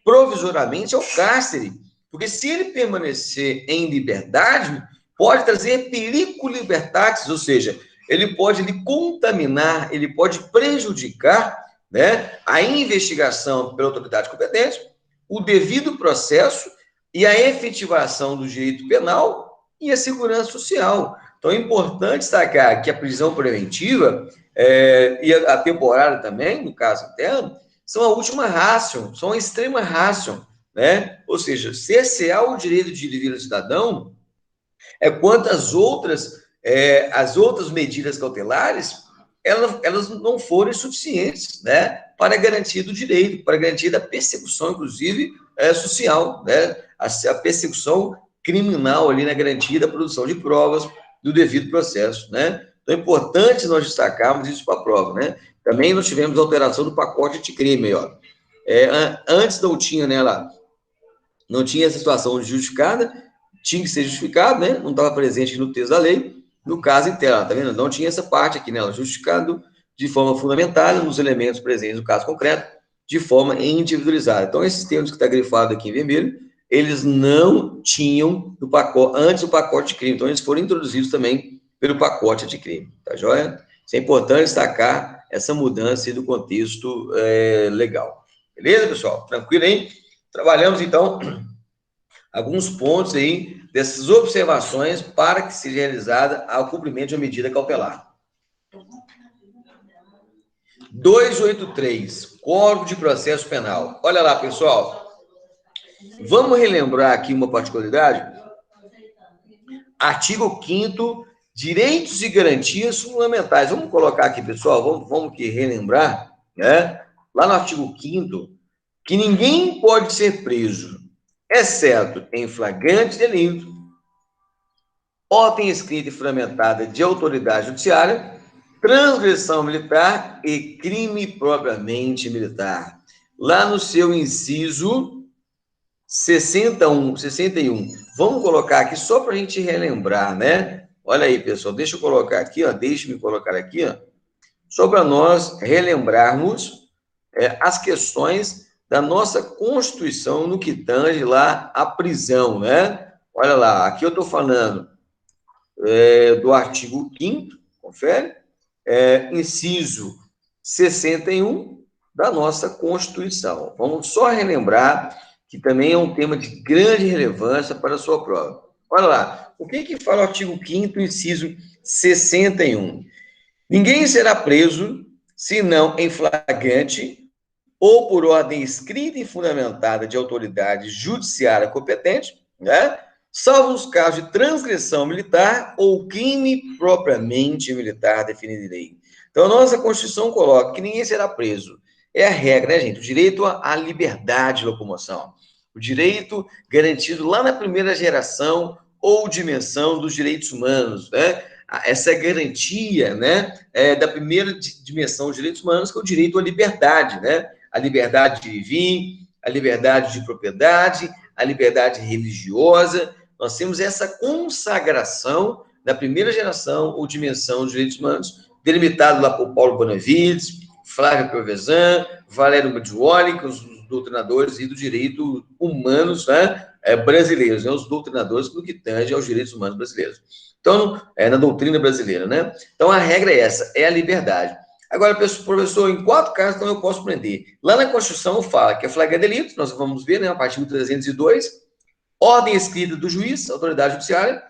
provisoriamente ao cárcere, porque se ele permanecer em liberdade, pode trazer perigo libertatis, ou seja, ele pode contaminar, ele pode prejudicar, né, a investigação pela autoridade competente, o devido processo e a efetivação do direito penal e a segurança social. Então, é importante destacar que a prisão preventiva e a temporária também, no caso interno, são a última ratio, são a extrema ratio, né? Ou seja, cercear o direito de ir do cidadão quanto as outras medidas cautelares, elas não forem suficientes, né, para garantir do direito, para garantir da persecução, inclusive, social, né, a persecução criminal ali na garantia da produção de provas do devido processo, né. Então, é importante nós destacarmos isso para a prova, né. Também nós tivemos a alteração do pacote de crime, ó. Antes não tinha, né, lá, não tinha essa situação justificada, tinha que ser justificado, né? Não estava presente no texto da lei, no caso interno, tá vendo? Não tinha essa parte aqui, né? Justificado de forma fundamentada nos elementos presentes no caso concreto, de forma individualizada. Então, esses termos que está grifado aqui em vermelho, eles não tinham no pacote, antes do pacote de crime, então eles foram introduzidos também pelo pacote de crime, tá joia? Isso é importante destacar essa mudança do contexto legal. Beleza, pessoal? Tranquilo, hein? Trabalhamos, então, alguns pontos aí dessas observações para que seja realizada o cumprimento de uma medida cautelar. 283, Código de Processo Penal. Olha lá, pessoal. Vamos relembrar aqui uma particularidade? Artigo 5º, direitos e garantias fundamentais. Vamos colocar aqui, pessoal, vamos aqui relembrar, né? Lá no artigo 5º, que ninguém pode ser preso, exceto em flagrante delito, ordem escrita e fundamentada de autoridade judiciária, transgressão militar e crime propriamente militar. Lá no seu inciso 61. Vamos colocar aqui só para a gente relembrar, né? Olha aí, pessoal, deixa eu colocar aqui, ó, deixa-me colocar aqui, ó, só para nós relembrarmos as questões da nossa Constituição no que tange lá a prisão, né? Olha lá, aqui eu estou falando do artigo 5º, confere, inciso 61 da nossa Constituição. Vamos só relembrar que também é um tema de grande relevância para a sua prova. Olha lá, o que fala o artigo 5º, inciso 61? Ninguém será preso, senão em flagrante ou por ordem escrita e fundamentada de autoridade judiciária competente, né? Salvo os casos de transgressão militar ou crime propriamente militar definido em lei. Então, a nossa Constituição coloca que ninguém será preso. É a regra, né, gente? O direito à liberdade de locomoção. O direito garantido lá na primeira geração ou dimensão dos direitos humanos, né? Essa garantia, né, da primeira dimensão dos direitos humanos, que é o direito à liberdade, né? A liberdade de viver, a liberdade de propriedade, a liberdade religiosa. Nós temos essa consagração da primeira geração ou dimensão dos direitos humanos, delimitado lá por Paulo Bonavides, Flávio Piovesan, Valério Maggioli, que os doutrinadores e do direito humanos, né, brasileiros, né, os doutrinadores no que tange aos direitos humanos brasileiros. Então, na doutrina brasileira, né? Então, a regra é essa, é a liberdade. Agora, professor, em 4 casos, então, eu posso prender. Lá na Constituição fala que é flagrante delito, nós vamos ver, né, a partir do 302, ordem escrita do juiz, autoridade judiciária,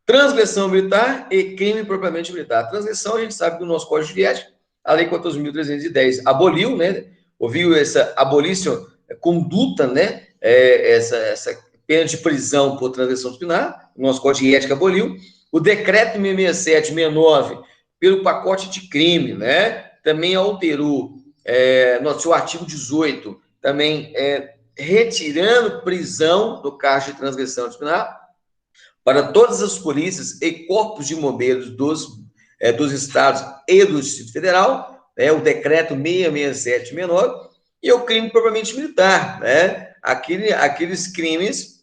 transgressão militar e crime propriamente militar. A transgressão, a gente sabe que no nosso Código de Ética, a Lei 14.310 aboliu, né, ouviu essa abolição, conduta, né, essa pena de prisão por transgressão disciplinar, o nosso Código de Ética aboliu, o decreto 667-69, pelo pacote de crime, né, também alterou, no seu artigo 18, também retirando prisão do caso de transgressão disciplinar para todas as polícias e corpos de bombeiros dos estados e do Distrito Federal, o decreto 667-69, e o crime propriamente militar, né, aqueles crimes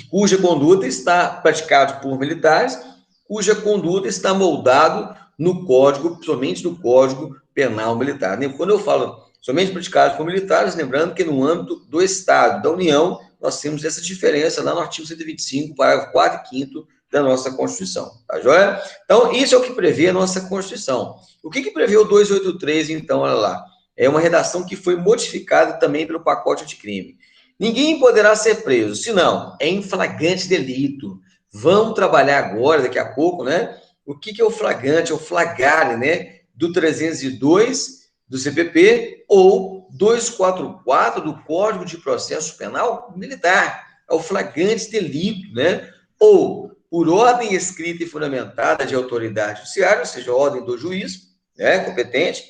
cuja conduta está praticada por militares, cuja conduta está moldado no Código, somente no Código Penal Militar. Quando eu falo somente praticados por militares, lembrando que no âmbito do Estado, da União, nós temos essa diferença lá no artigo 125, parágrafo 4º e 5º da nossa Constituição, tá joia? Então, isso é o que prevê a nossa Constituição. O que prevê o 283, então, olha lá? É uma redação que foi modificada também pelo pacote anticrime. Ninguém poderá ser preso, senão é em flagrante delito. Vamos trabalhar agora, daqui a pouco, né? O que é o flagrante? É o flagrante, né? Do 302 do CPP ou 244 do Código de Processo Penal Militar. É o flagrante delito, né? Ou por ordem escrita e fundamentada de autoridade judiciária, ou seja, ordem do juiz, né, competente,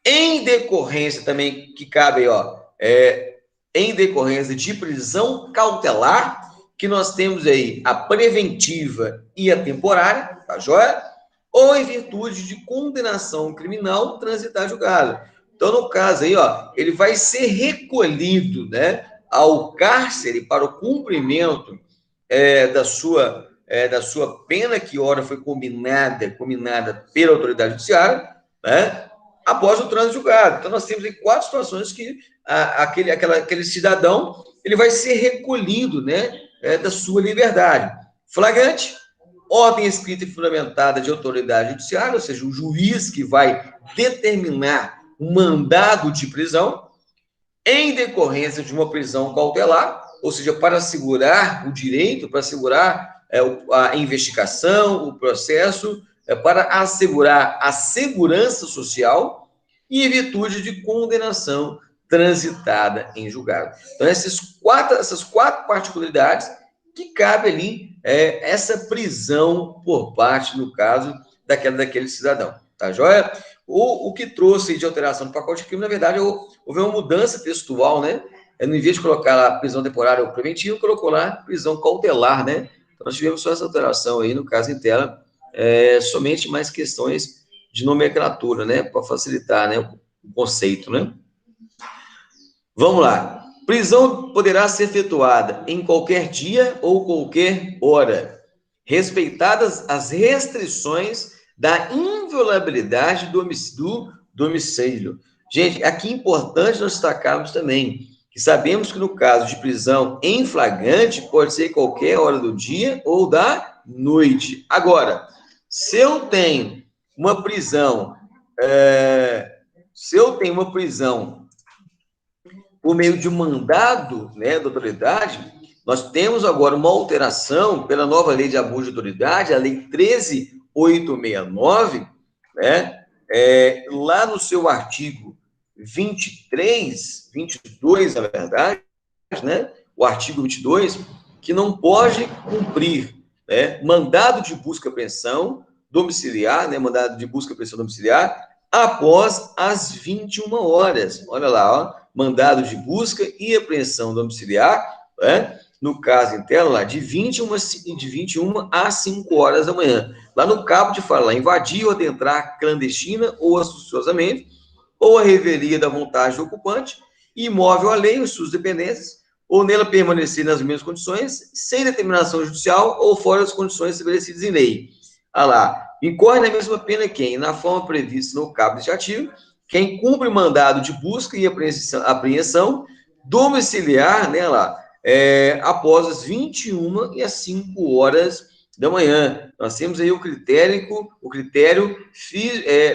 em decorrência também, que cabe aí, ó, em decorrência de prisão cautelar, que nós temos aí a preventiva e a temporária, tá joia? Ou em virtude de condenação criminal transitar julgado. Então, no caso aí, ó, ele vai ser recolhido, né, ao cárcere para o cumprimento da sua pena, que ora foi combinada pela autoridade judiciária, né, após o trânsito julgado. Então, nós temos aí 4 situações que aquele cidadão ele vai ser recolhido, né, da sua liberdade. Flagrante, ordem escrita e fundamentada de autoridade judiciária, ou seja, o juiz que vai determinar um mandado de prisão, em decorrência de uma prisão cautelar, ou seja, para assegurar o direito, para assegurar a investigação, o processo, para assegurar a segurança social e em virtude de condenação transitada em julgado. Então, essas quatro particularidades que cabe ali essa prisão por parte, no caso, daquele cidadão. Tá joia? O que trouxe de alteração do pacote de crime, na verdade, houve uma mudança textual, né? No invés de colocar lá prisão temporária ou preventiva, colocou lá prisão cautelar, né? Então, nós tivemos só essa alteração aí, no caso em tela, somente mais questões de nomenclatura, né? Para facilitar, né, o conceito, né? Vamos lá. Prisão poderá ser efetuada em qualquer dia ou qualquer hora, respeitadas as restrições da inviolabilidade do domicílio. Gente, aqui é importante nós destacarmos também que sabemos que no caso de prisão em flagrante pode ser qualquer hora do dia ou da noite. Agora, se eu tenho uma prisão, por meio de um mandado, né, da autoridade, nós temos agora uma alteração pela nova lei de abuso de autoridade, a lei 13.869, né, lá no seu artigo 23, 22, na verdade, né, o artigo 22, que não pode cumprir, né, mandado de busca e apreensão domiciliar, né, mandado de busca e apreensão domiciliar, após as 21 horas. Olha lá, ó, mandado de busca e apreensão domiciliar, né? No caso em tela, lá, de 21 às 5 horas da manhã. Lá no cabo de falar, invadir ou adentrar clandestina ou astuciosamente, ou a revelia da vontade do ocupante, imóvel alheio em suas dependências, ou nela permanecer nas mesmas condições, sem determinação judicial ou fora das condições estabelecidas em lei. Ah lá, incorre na mesma pena quem, na forma prevista no cabo legislativo, quem cumpre mandado de busca e apreensão domiciliar, né, lá, após as 21 e as 5 horas da manhã. Nós temos aí o critério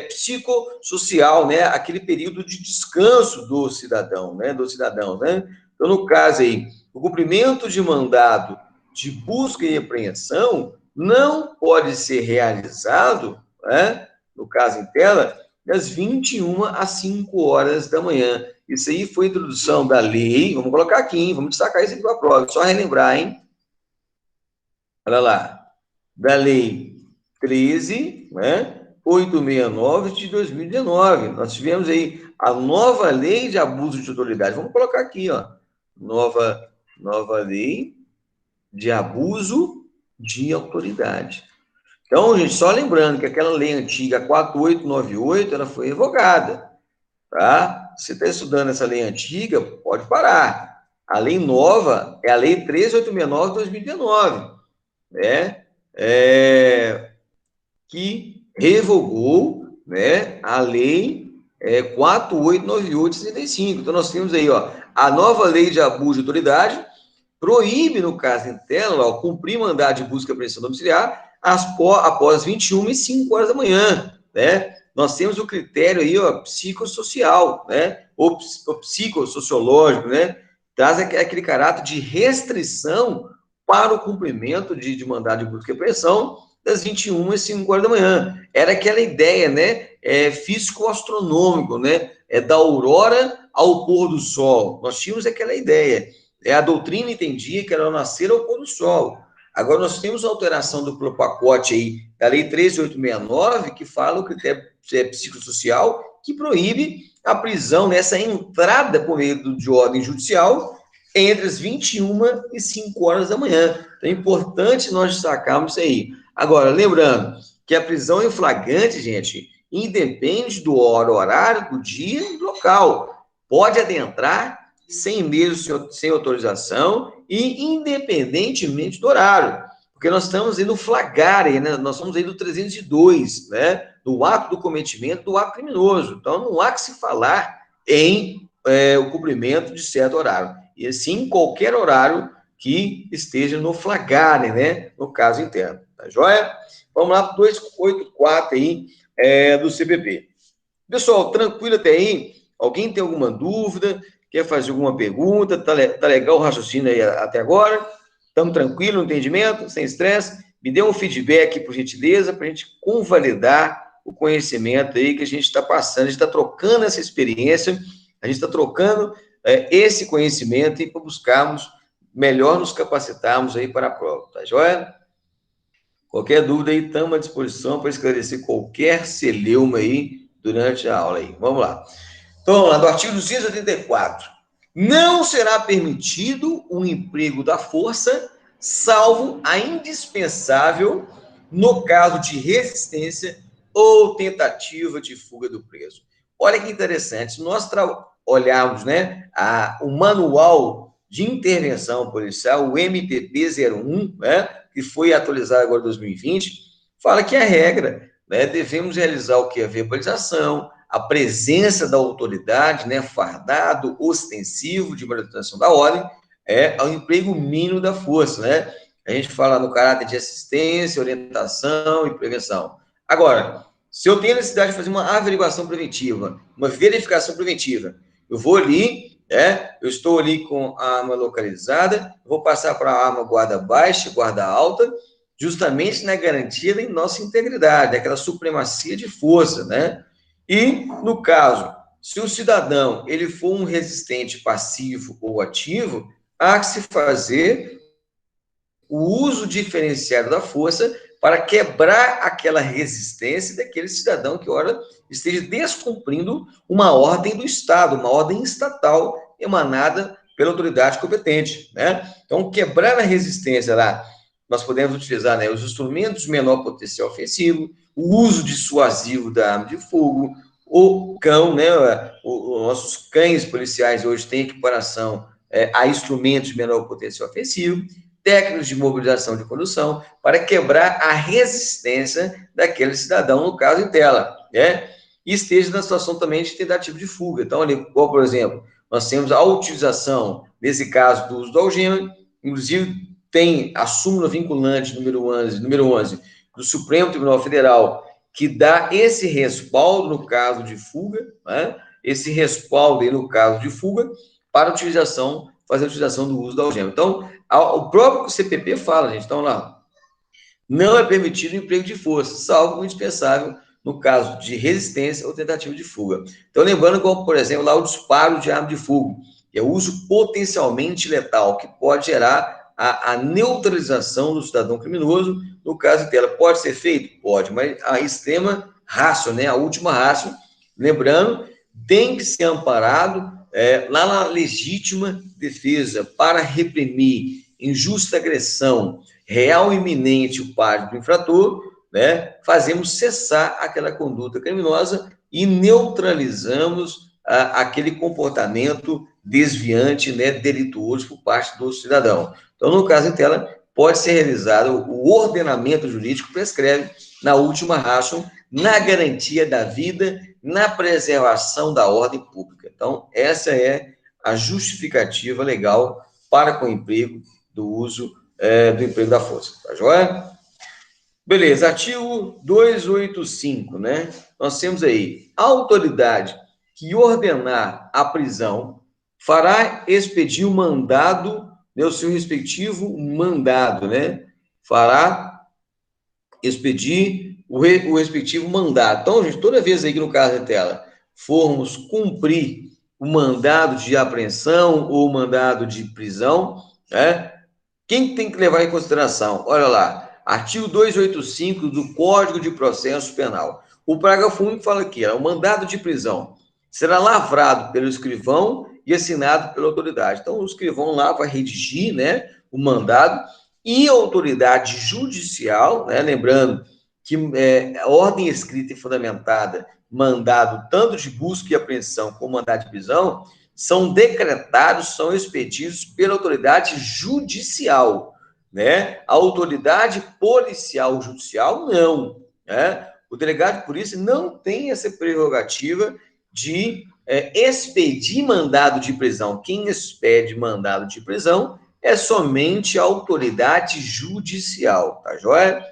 psicossocial, né, aquele período de descanso do cidadão, né, né? Então, no caso aí, o cumprimento de mandado de busca e apreensão não pode ser realizado, né, no caso em tela, das 21 às 5 horas da manhã. Isso aí foi a introdução da lei, vamos colocar aqui, hein? Vamos destacar isso aqui para a prova, só relembrar, hein? Olha lá, da lei 13, né, 869 de 2019. Nós tivemos aí a nova lei de abuso de autoridade. Vamos colocar aqui, ó, nova lei de abuso de autoridade. Então, gente, só lembrando que aquela lei antiga, 4898, ela foi revogada, tá? Se você está estudando essa lei antiga, pode parar. A lei nova é a lei 13.869 de 2019, né? Que revogou, né, a lei 4898/65. Então, nós temos aí, ó, a nova lei de abuso de autoridade proíbe, no caso em tela, ó, cumprir mandado de busca e apreensão domiciliar após 21 e 5 horas da manhã, né? Nós temos o critério aí, ó, psicossocial, né? Ou psicossociológico, né? Traz aquele caráter de restrição para o cumprimento de mandado de busca e apreensão das 21 e 5 horas da manhã. Era aquela ideia, né? Físico-astronômico, né? Da aurora ao pôr do sol. Nós tínhamos aquela ideia. A doutrina entendia que era ao nascer ou ao pôr do sol. Agora, nós temos a alteração do pacote aí, da Lei 13.869, que fala o critério psicossocial, que proíbe a prisão nessa entrada por meio de ordem judicial entre as 21 e 5 horas da manhã. Então, é importante nós destacarmos isso aí. Agora, lembrando que a prisão em flagrante, gente, independe do horário do dia e do local. Pode adentrar sem mesmo, sem autorização e independentemente do horário. Porque nós estamos aí no flagrante, né? Nós estamos aí do 302, né? Do ato do cometimento do ato criminoso. Então, não há que se falar em o cumprimento de certo horário. E sim, qualquer horário que esteja no flagrante, né? No caso interno. Tá joia? Vamos lá para o 284 aí do CPP. Pessoal, tranquilo até aí? Alguém tem alguma dúvida? Quer fazer alguma pergunta? Tá legal o raciocínio aí até agora? Estamos tranquilos no entendimento? Sem estresse? Me dê um feedback, por gentileza, para a gente convalidar o conhecimento aí que a gente está passando. A gente está trocando essa experiência, a gente está trocando esse conhecimento e para buscarmos melhor nos capacitarmos aí para a prova, tá joia? Qualquer dúvida aí, estamos à disposição para esclarecer qualquer celeuma aí durante a aula aí. Vamos lá. Então, vamos lá, do artigo 284. Não será permitido o emprego da força, salvo a indispensável no caso de resistência ou tentativa de fuga do preso. Olha que interessante, se nós olharmos, né, o manual de intervenção policial, o MPP-01, né, que foi atualizado agora em 2020, fala que a regra, né, devemos realizar o que? A verbalização, a presença da autoridade, né, fardado ostensivo de manutenção da ordem, ao emprego mínimo da força, né? A gente fala no caráter de assistência, orientação e prevenção. Agora, se eu tenho a necessidade de fazer uma averiguação preventiva, uma verificação preventiva, eu vou ali, eu estou ali com a arma localizada, vou passar para a arma guarda baixa, guarda alta, justamente na garantia da nossa integridade, daquela supremacia de força, né? E, no caso, se o cidadão ele for um resistente passivo ou ativo, há que se fazer o uso diferenciado da força para quebrar aquela resistência daquele cidadão que, ora, esteja descumprindo uma ordem do Estado, uma ordem estatal emanada pela autoridade competente, né? Então, quebrar a resistência lá, nós podemos utilizar, né, os instrumentos de menor potencial ofensivo, o uso dissuasivo da arma de fogo, o cão, né, os nossos cães policiais hoje têm equiparação a instrumentos de menor potencial ofensivo, técnicos de mobilização de condução, para quebrar a resistência daquele cidadão, no caso em tela, né? E esteja na situação também de tentativa de fuga. Então, ali, igual, por exemplo, nós temos a utilização, nesse caso, do uso do algema, inclusive tem a súmula vinculante número 11 do Supremo Tribunal Federal, que dá esse respaldo no caso de fuga, né? Esse respaldo aí no caso de fuga, para a utilização, fazer a utilização do uso da algema. Então, o próprio CPP fala, gente, então lá, não é permitido o emprego de força, salvo o indispensável no caso de resistência ou tentativa de fuga. Então, lembrando, como, por exemplo, lá o disparo de arma de fogo, que é o uso potencialmente letal, que pode gerar a neutralização do cidadão criminoso, no caso dela. Pode ser feito? Pode, mas a extrema ratio, né, a última ratio, lembrando, tem que ser amparado lá na legítima defesa para reprimir injusta agressão real e iminente o parte do infrator, né, fazemos cessar aquela conduta criminosa e neutralizamos aquele comportamento desviante, né, delituoso por parte do cidadão. Então, no caso em tela, pode ser realizado o ordenamento jurídico prescreve na última ratio, na garantia da vida, na preservação da ordem pública. Então, essa é a justificativa legal para com o emprego do uso do emprego da força. Tá joia? Beleza, artigo 285, né? Nós temos aí, a autoridade que ordenar a prisão fará expedir o mandado, né, o seu respectivo mandado, né? Fará expedir o respectivo mandado. Então, gente, toda vez aí que no caso da tela formos cumprir o mandado de apreensão ou mandado de prisão, né? Quem tem que levar em consideração? Olha lá, artigo 285 do Código de Processo Penal. O parágrafo único fala aqui, o mandado de prisão será lavrado pelo escrivão e assinado pela autoridade. Então, o escrivão lá vai redigir, né, o mandado e a autoridade judicial, né, lembrando que a ordem escrita e fundamentada, mandado tanto de busca e apreensão como mandado de prisão, são decretados, são expedidos pela autoridade judicial, né? A autoridade policial judicial, não, né? O delegado de polícia não tem essa prerrogativa de expedir mandado de prisão. Quem expede mandado de prisão é somente a autoridade judicial, tá joia?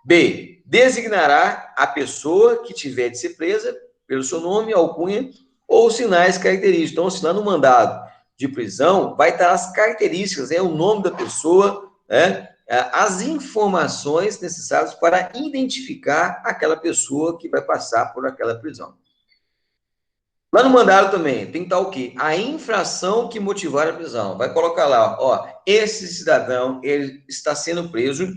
B, designará a pessoa que tiver de ser presa pelo seu nome, alcunha ou sinais característicos. Então, assinando um mandado de prisão, vai estar as características, né, o nome da pessoa, né, as informações necessárias para identificar aquela pessoa que vai passar por aquela prisão. Lá no mandado também tem que estar o quê? A infração que motivar a prisão. Vai colocar lá, ó, esse cidadão, ele está sendo preso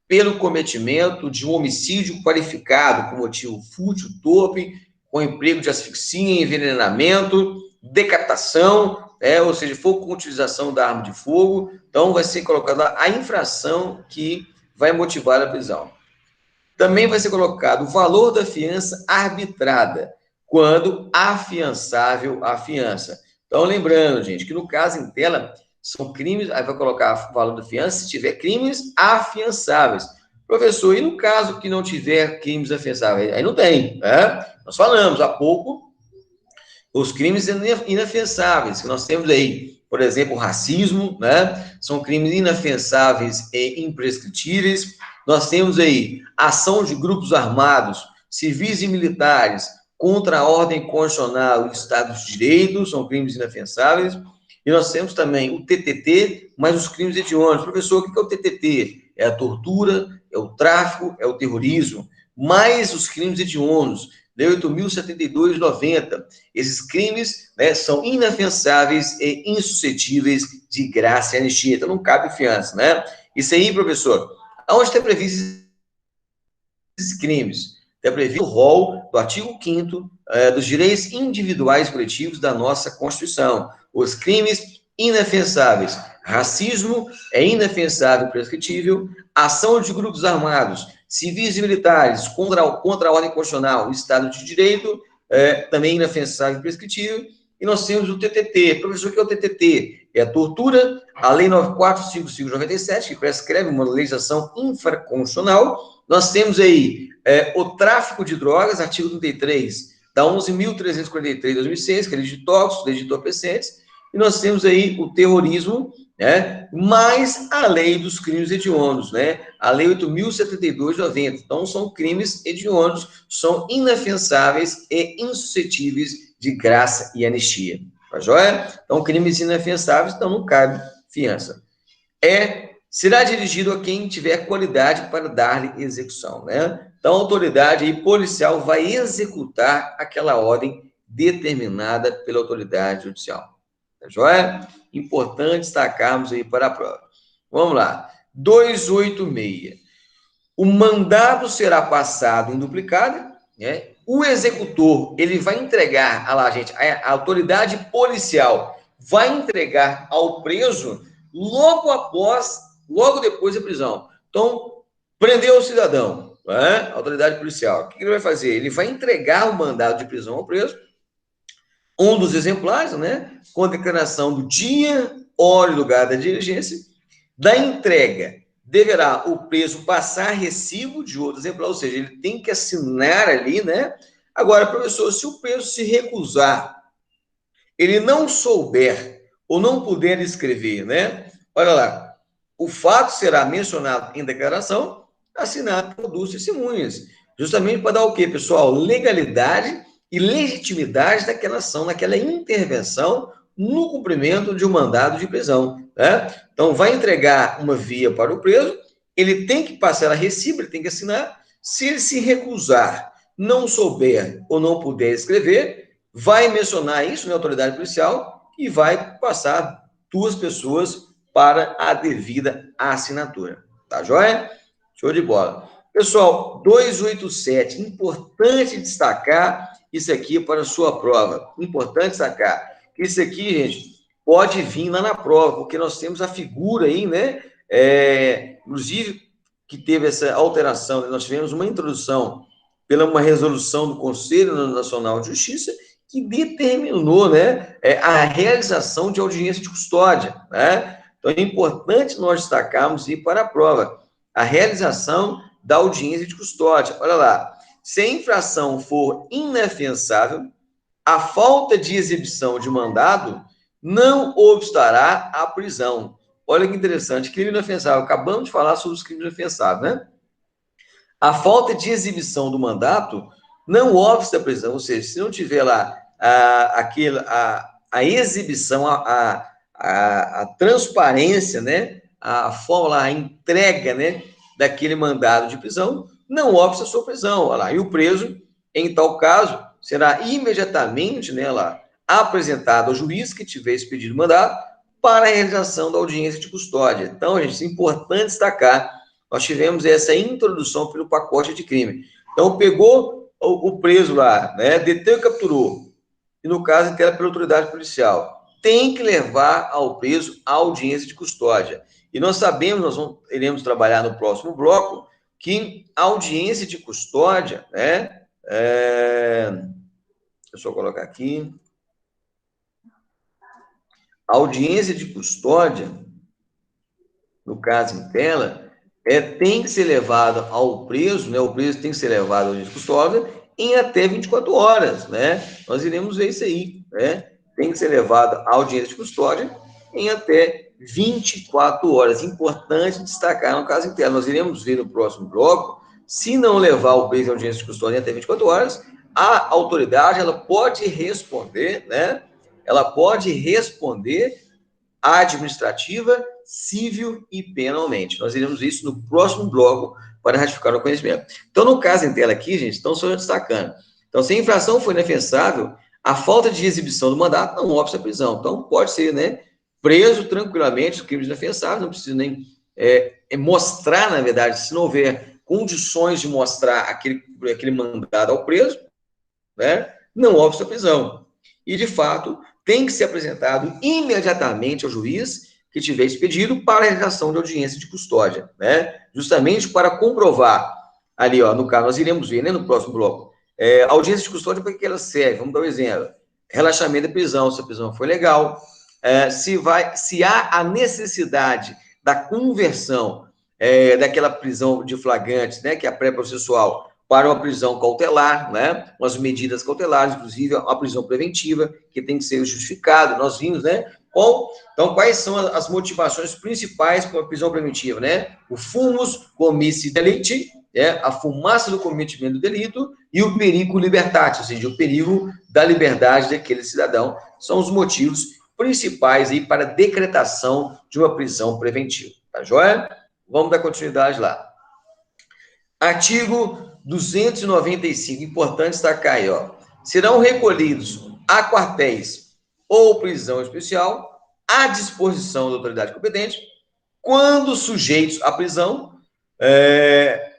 pelo cometimento de um homicídio qualificado com motivo fútil, torpe, com emprego de asfixia, envenenamento, decapitação, ou seja, fogo com utilização da arma de fogo. Então, vai ser colocada a infração que vai motivar a prisão. Também vai ser colocado o valor da fiança arbitrada, quando afiançável a fiança. Então, lembrando, gente, que no caso em tela, são crimes, aí vai colocar o valor da fiança se tiver crimes afiançáveis. Professor, e no caso que não tiver crimes afiançáveis? Aí não tem, né? Nós falamos há pouco os crimes inafiançáveis que nós temos aí. Por exemplo, o racismo, né? São crimes inafiançáveis e imprescritíveis. Nós temos aí ação de grupos armados, civis e militares, contra a ordem constitucional e o Estado de Direito, são crimes inafiançáveis. E nós temos também o TTT, mas os crimes hediondos. Professor, o que é o TTT? É a tortura, é o tráfico, é o terrorismo, mais os crimes hediondos. Lei 8.072/90. Esses crimes, né, são inafiançáveis e insuscetíveis de graça e anistia. Então, não cabe fiança, né? Isso aí, professor, aonde está previsto esses crimes? Está previsto o rol do artigo 5º dos direitos individuais coletivos da nossa Constituição. Os crimes inafiançáveis. Racismo é inafiançável e prescritível. Ação de grupos armados, civis e militares contra a ordem constitucional, o Estado de Direito, também inafiançável e prescritível. E nós temos o TTT. Professor, o que é o TTT? É a tortura, a Lei 94.557, que prescreve uma legislação infraconstitucional. Nós temos aí o tráfico de drogas, artigo 33 da 11.343 de 2006, que é a lei de tóxicos, lei de entorpecentes. E nós temos aí o terrorismo, né, mais a lei dos crimes hediondos, né, a lei 8.072/90. Então, são crimes hediondos, são inafiançáveis e insuscetíveis de graça e anistia. Tá joia? Então, crimes inafiançáveis, então não cabe fiança. Será dirigido a quem tiver qualidade para dar-lhe execução, né? Então, a autoridade aí, policial vai executar aquela ordem determinada pela autoridade judicial. Tá joia? Importante destacarmos aí para a prova. Vamos lá. 286. O mandado será passado em duplicado, né? O executor, ele vai entregar, olha lá, gente, a autoridade policial vai entregar ao preso logo depois da prisão. Então, prendeu o cidadão, né? Autoridade policial. O que ele vai fazer? Ele vai entregar o mandado de prisão ao preso, um dos exemplares, né? Com a declaração do dia, hora e lugar da diligência, da entrega deverá o preso passar recibo de outro exemplar, ou seja, ele tem que assinar ali, né? Agora, professor, se o preso se recusar, ele não souber ou não puder escrever, né? Olha lá, o fato será mencionado em declaração, assinado por duas testemunhas, justamente para dar o quê, pessoal? Legalidade e legitimidade daquela ação, daquela intervenção no cumprimento de um mandado de prisão, né? Então, vai entregar uma via para o preso, ele tem que passar a recibo, ele tem que assinar. Se ele se recusar, não souber ou não puder escrever, vai mencionar isso na autoridade policial e vai passar duas pessoas para a devida assinatura. Tá joia? Show de bola. Pessoal, 287, importante destacar isso aqui para a sua prova. Importante destacar que isso aqui, gente, pode vir lá na prova, porque nós temos a figura aí, né? Inclusive, que teve essa alteração, né? Nós tivemos uma introdução pela uma resolução do Conselho Nacional de Justiça que determinou, né, a realização de audiência de custódia, né? Então, é importante nós destacarmos e para a prova a realização da audiência de custódia. Olha lá, se a infração for inafensável, a falta de exibição de mandado não obstará a prisão. Olha que interessante, crime inafensável. Acabamos de falar sobre os crimes inafensáveis, né? A falta de exibição do mandato não obsta a prisão, ou seja, se não tiver lá a exibição, a transparência, né, a forma, a entrega, né, daquele mandado de prisão, não obsta a sua prisão. Olha lá. E o preso, em tal caso, será imediatamente, né, lá, apresentado ao juiz que tiver expedido o mandado para a realização da audiência de custódia. Então, gente, é importante destacar, nós tivemos essa introdução pelo pacote de crime. Então, pegou o preso lá, né, deteu e capturou, e no caso, inteira pela autoridade policial, tem que levar ao preso a audiência de custódia. E nós sabemos, iremos trabalhar no próximo bloco, que a audiência de custódia, né, deixa eu colocar aqui, a audiência de custódia, no caso em tela, tem que ser levada ao preso, né, o preso tem que ser levado à audiência de custódia em até 24 horas, né? Nós iremos ver isso aí, né? Tem que ser levado à audiência de custódia em até 24 horas. Importante destacar no caso interno. Nós iremos ver no próximo bloco, se não levar o preso à audiência de custódia em até 24 horas, a autoridade, ela pode responder, né? Ela pode responder administrativa, civil e penalmente. Nós iremos ver isso no próximo bloco para ratificar o conhecimento. Então, no caso em tela aqui, gente, estão só destacando. Então, se a infração for inafensável, a falta de exibição do mandato não obsta a prisão. Então, pode ser, né, preso tranquilamente, os crimes inafensáveis, não precisa nem mostrar, na verdade, se não houver condições de mostrar aquele mandado ao preso, né, não obsta a prisão. E, de fato, tem que ser apresentado imediatamente ao juiz que tiver expedido para a realização de audiência de custódia, né? Justamente para comprovar, ali, ó, no caso, nós iremos ver, né, no próximo bloco, a audiência de custódia, para que ela serve? Vamos dar um exemplo. Relaxamento da prisão, se a prisão foi legal, se há a necessidade da conversão daquela prisão de flagrantes, né, que é a pré-processual, para uma prisão cautelar, né? Umas medidas cautelares, inclusive a prisão preventiva, que tem que ser justificado. Nós vimos, né? Então, quais são as motivações principais para a prisão preventiva, né? O fumus comissi delicti, a fumaça do cometimento do delito, e o perigo libertatis, ou seja, o perigo da liberdade daquele cidadão, são os motivos principais aí para a decretação de uma prisão preventiva. Tá joia? Vamos dar continuidade lá. Artigo 295, importante destacar aí, ó. Serão recolhidos a quartéis ou prisão especial à disposição da autoridade competente quando sujeitos à prisão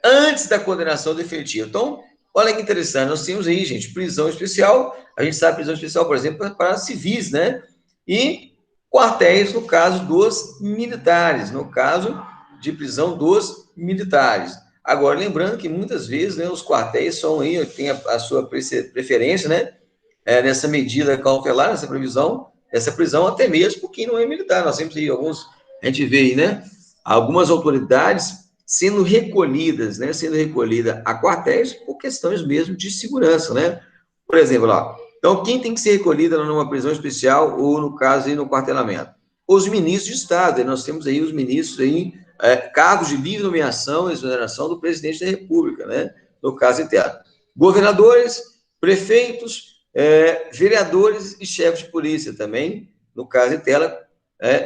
antes da condenação definitiva. Então, olha que interessante, nós temos aí, gente, prisão especial, a gente sabe prisão especial, por exemplo, para civis, né? E quartéis, no caso dos militares, no caso de prisão dos militares. Agora, lembrando que muitas vezes, né, os quartéis são aí, tem a sua preferência, né, nessa medida cautelar, nessa prisão, até mesmo por quem não é militar. Nós temos aí alguns, a gente vê aí, né, algumas autoridades sendo recolhidas, né, sendo recolhida a quartéis por questões mesmo de segurança, né? Por exemplo, lá, então quem tem que ser recolhida numa prisão especial ou, no caso, aí, no quartelamento? Os ministros de Estado, nós temos aí os ministros aí, cargos de livre nomeação e exoneração do presidente da República, né? No caso interno. Governadores, prefeitos, vereadores e chefes de polícia também, no caso interno,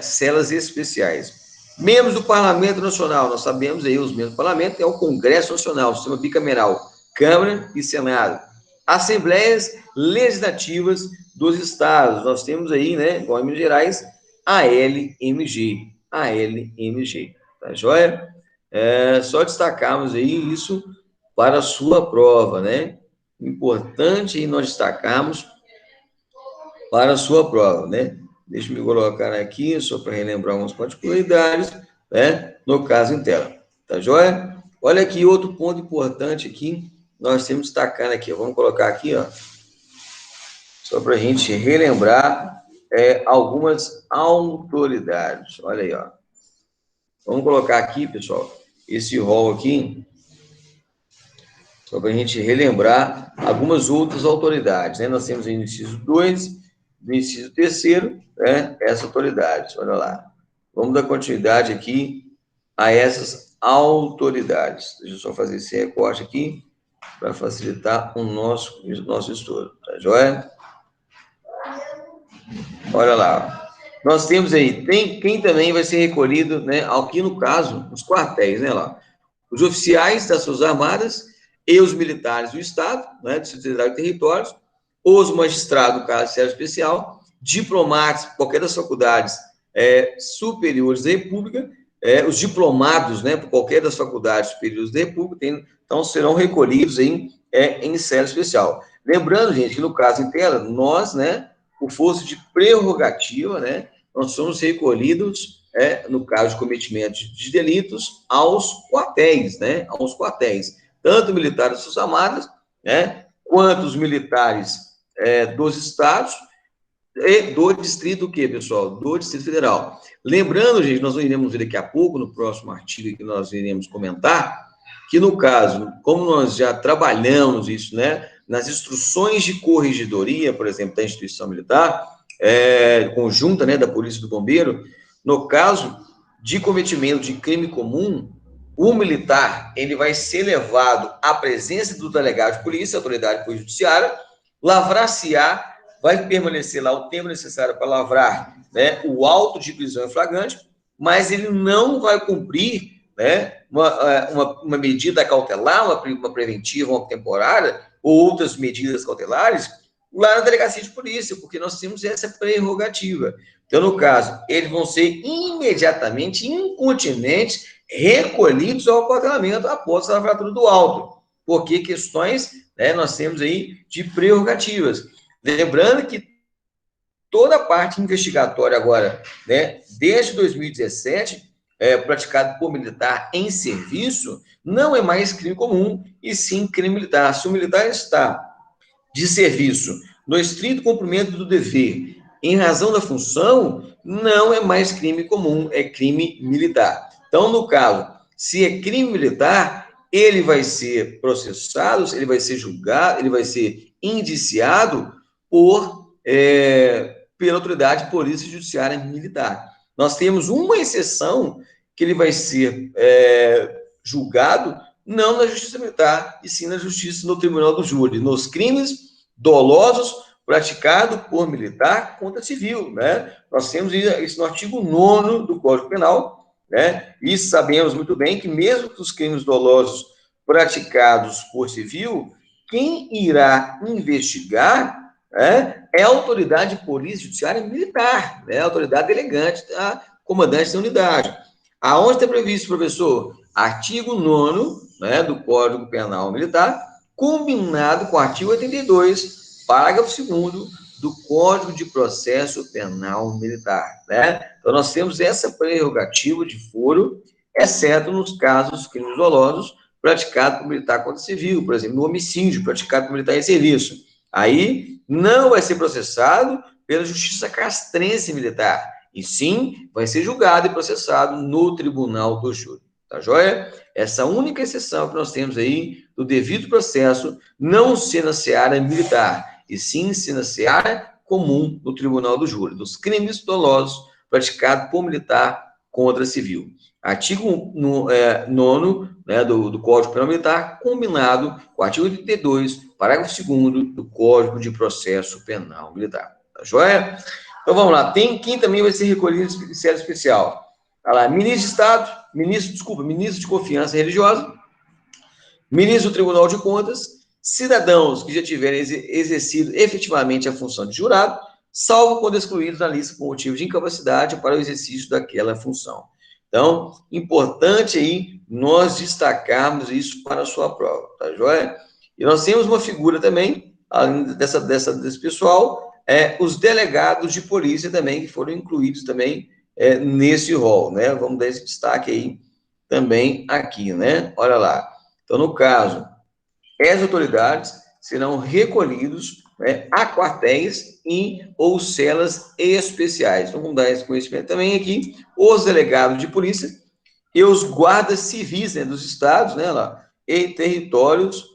celas especiais. Membros do Parlamento Nacional, nós sabemos aí, os membros do Parlamento é o Congresso Nacional, o sistema bicameral, Câmara e Senado. Assembleias legislativas dos estados, nós temos aí, né, igual em Minas Gerais, a LMG, tá joia? Só destacarmos aí isso para a sua prova, né? Importante aí nós destacarmos para a sua prova, né? Deixa eu me colocar aqui, só para relembrar umas particularidades, né? No caso em tela, tá joia? Olha aqui, outro ponto importante aqui, nós temos destacando aqui, ó. Vamos colocar aqui, ó, só para a gente relembrar algumas autoridades. Olha aí, ó. Vamos colocar aqui, pessoal, esse rol aqui, só para a gente relembrar algumas outras autoridades, né? Nós temos o inciso 2, do inciso 3º, né? Essa autoridade, olha lá. Vamos dar continuidade aqui a essas autoridades. Deixa eu só fazer esse recorte aqui, para facilitar o nosso estudo, tá joia? Olha lá. Nós temos aí, quem também vai ser recolhido, né? Aqui no caso, os quartéis, né? Lá. Os oficiais das Forças Armadas e os militares do Estado, né? Do Distrito Federal e Territórios, os magistrados do caso de Sérgio Especial, diplomatas, qualquer das faculdades superiores da República, os diplomados, né? Por qualquer das faculdades superiores da República, então serão recolhidos em cela especial. Lembrando, gente, que no caso em tela, nós, né? Por força de prerrogativa, né, nós somos recolhidos, no caso de cometimento de delitos, aos quartéis, né, aos quartéis, tanto militares das Forças Armadas, né, quanto os militares dos estados e do distrito, o quê, pessoal? Do Distrito Federal. Lembrando, gente, nós iremos ver daqui a pouco, no próximo artigo que nós iremos comentar, que no caso, como nós já trabalhamos isso, né, nas instruções de corregedoria, por exemplo, da instituição militar, conjunta, né, da Polícia e do Bombeiro, no caso de cometimento de crime comum, o militar, ele vai ser levado à presença do delegado de polícia, autoridade judiciária, lavrar-se-á, vai permanecer lá o tempo necessário para lavrar, né, o auto de prisão em flagrante, mas ele não vai cumprir, né, uma medida cautelar, uma preventiva, uma temporária, ou outras medidas cautelares, lá na delegacia de polícia, porque nós temos essa prerrogativa. Então, no caso, eles vão ser imediatamente, incontinentes, recolhidos ao quartelamento após a lavratura do auto, porque questões, né, nós temos aí de prerrogativas. Lembrando que toda a parte investigatória agora, né, desde 2017, praticado por militar em serviço, não é mais crime comum, e sim crime militar. Se o militar está de serviço no estrito cumprimento do dever, em razão da função, não é mais crime comum, é crime militar. Então, no caso, se é crime militar, ele vai ser processado, ele vai ser julgado, ele vai ser indiciado pela autoridade de polícia judiciária militar. Nós temos uma exceção que ele vai ser julgado não na justiça militar, e sim na justiça, no tribunal do júri, nos crimes dolosos praticados por militar contra civil, né? Nós temos isso no artigo 9º do Código Penal, né? E sabemos muito bem que mesmo que os crimes dolosos praticados por civil, quem irá investigar é a autoridade de polícia judiciária militar, né? A autoridade delegante, a comandante da unidade. Aonde está previsto, professor? Artigo 9º, né, do Código Penal Militar, combinado com o artigo 82, parágrafo 2º do Código de Processo Penal Militar, né? Então, nós temos essa prerrogativa de foro, exceto nos casos de crimes dolosos praticados por militar contra civil, por exemplo, no homicídio praticado por militar em serviço. Aí, não vai ser processado pela Justiça Castrense Militar, e sim vai ser julgado e processado no tribunal do júri. Tá joia? Essa única exceção que nós temos aí do devido processo não ser na seara militar, e sim ser na seara comum do tribunal do júri, dos crimes dolosos praticados por militar contra civil. Artigo 9º, né, do Código Penal Militar, combinado com o artigo 32, parágrafo 2º do Código de Processo Penal Militar. Tá joia? Então vamos lá. Tem quem também vai ser recolhido em série especial. Tá lá, ministro de Estado, ministro de Confiança Religiosa, ministro do Tribunal de Contas, cidadãos que já tiverem exercido efetivamente a função de jurado, salvo quando excluídos da lista por motivo de incapacidade para o exercício daquela função. Então, importante aí nós destacarmos isso para a sua prova, tá joia? E nós temos uma figura também, além desse pessoal, os delegados de polícia também, que foram incluídos também nesse rol, né? Vamos dar esse destaque aí também aqui, né? Olha lá. Então, no caso, as autoridades serão recolhidos, né, a quartéis ou celas especiais. Então, vamos dar esse conhecimento também aqui. Os delegados de polícia e os guardas civis, né, dos estados, né, lá, e territórios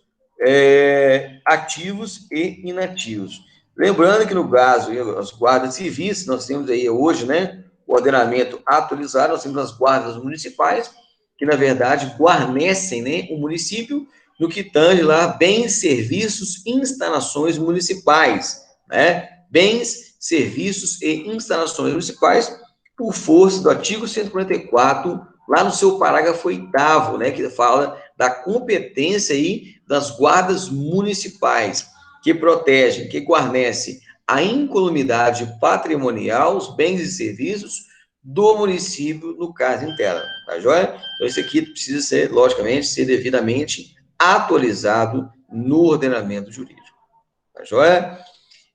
ativos e inativos. Lembrando que no caso, os guardas civis, nós temos aí hoje, né, o ordenamento atualizado, nós temos as guardas municipais, que na verdade guarnecem, né, o município no que tange lá bens, serviços, instalações municipais, né, bens, serviços e instalações municipais, por força do artigo 144, lá no seu parágrafo 8º, né, que fala da competência aí das guardas municipais, que protegem, que guarnecem a incolumidade patrimonial, os bens e serviços do município, no caso interno, tá joia? Então, isso aqui precisa ser, logicamente, ser devidamente atualizado no ordenamento jurídico, tá joia?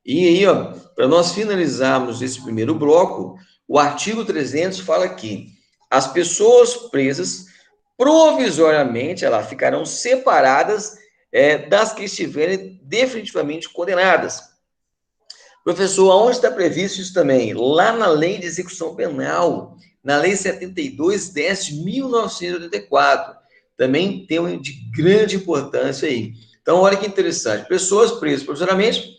E aí, ó, para nós finalizarmos esse primeiro bloco, o artigo 300 fala que as pessoas presas provisoriamente, elas ficarão separadas das que estiverem definitivamente condenadas. Professor, aonde está previsto isso também? Lá na Lei de Execução Penal, na Lei 72/10 de 1984. Também tem um de grande importância aí. Então, olha que interessante. Pessoas presas provisoriamente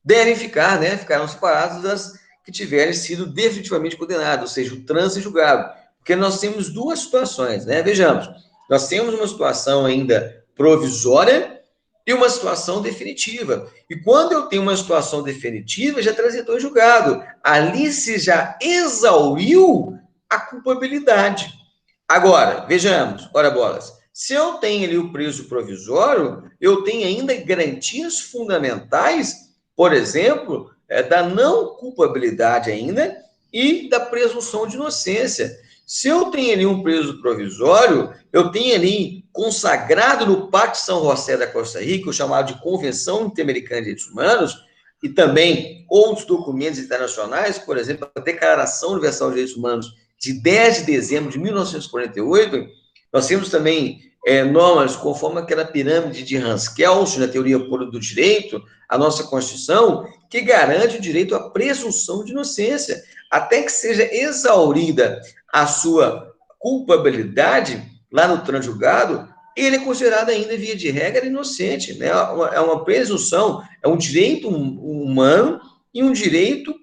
devem ficar, né? Ficarão separadas das que tiverem sido definitivamente condenadas, ou seja, o trânsito julgado. Porque nós temos duas situações, né? Vejamos, nós temos uma situação ainda provisória e uma situação definitiva. E quando eu tenho uma situação definitiva, já transitou em julgado. Ali se já exauriu a culpabilidade. Agora, vejamos, ora bolas, se eu tenho ali o preso provisório, eu tenho ainda garantias fundamentais, por exemplo, da não culpabilidade ainda e da presunção de inocência. Se eu tenho ali um preso provisório, eu tenho ali consagrado no Pacto de São José da Costa Rica, o chamado de Convenção Interamericana de Direitos Humanos, e também outros documentos internacionais, por exemplo, a Declaração Universal de Direitos Humanos de 10 de dezembro de 1948, nós temos também normas conforme aquela pirâmide de Hans Kelsen, na teoria pura do direito, a nossa Constituição, que garante o direito à presunção de inocência, até que seja exaurida a sua culpabilidade lá no transjulgado, ele é considerado ainda, via de regra, inocente, né? É uma presunção, é um direito humano e um direito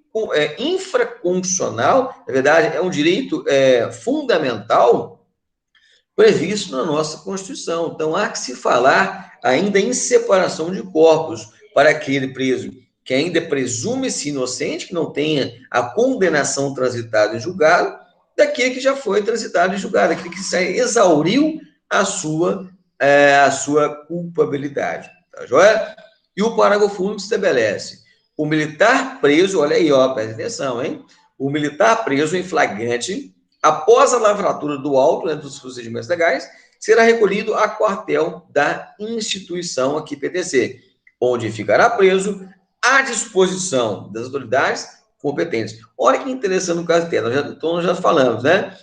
infraconstitucional, na verdade, é um direito fundamental previsto na nossa Constituição. Então, há que se falar ainda em separação de corpos para aquele preso que ainda presume-se inocente, que não tenha a condenação transitada em julgado, daquele que já foi transitado em julgado, aquele que exauriu a sua culpabilidade. Tá joia? E o parágrafo único estabelece: o militar preso, olha aí, ó, presta atenção, hein? O militar preso em flagrante, após a lavratura do auto, né, dos procedimentos legais, será recolhido a quartel da instituição aqui PTC, onde ficará preso à disposição das autoridades competentes. Olha que interessante no caso dela, nós já falamos, né?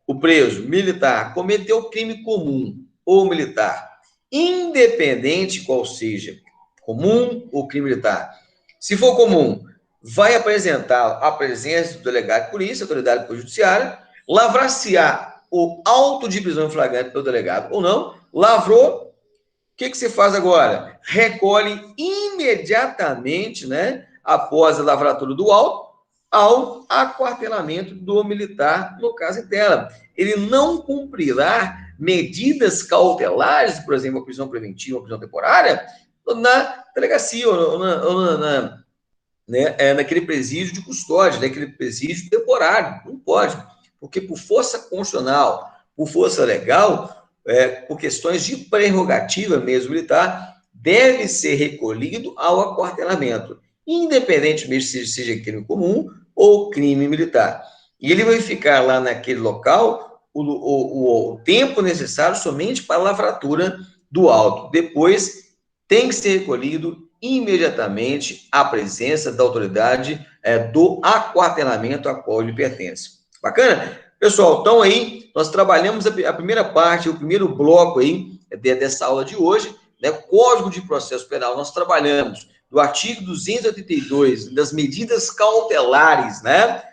O preso militar cometeu crime comum ou militar, independente qual seja, comum ou crime militar. Se for comum, vai apresentar a presença do delegado de polícia, autoridade judiciária, lavrar-se-á o auto de prisão em flagrante pelo delegado ou não, lavrou, o que você faz agora? Recolhe imediatamente, né, após a lavratura do auto, ao aquartelamento do militar, no caso em tela. Ele não cumprirá medidas cautelares, por exemplo, a prisão preventiva, a prisão temporária, na delegacia ou né, naquele presídio de custódia, naquele presídio temporário. Não pode, porque por força constitucional, por força legal, por questões de prerrogativa mesmo militar, deve ser recolhido ao aquartelamento, independentemente se seja crime comum ou crime militar. E ele vai ficar lá naquele local o tempo necessário somente para a lavratura do auto. Depois tem que ser recolhido imediatamente à presença da autoridade do aquartelamento a qual ele pertence. Bacana? Pessoal, então aí nós trabalhamos a primeira parte, o primeiro bloco aí dessa aula de hoje, né? Código de Processo Penal. Nós trabalhamos do artigo 282, das medidas cautelares, né?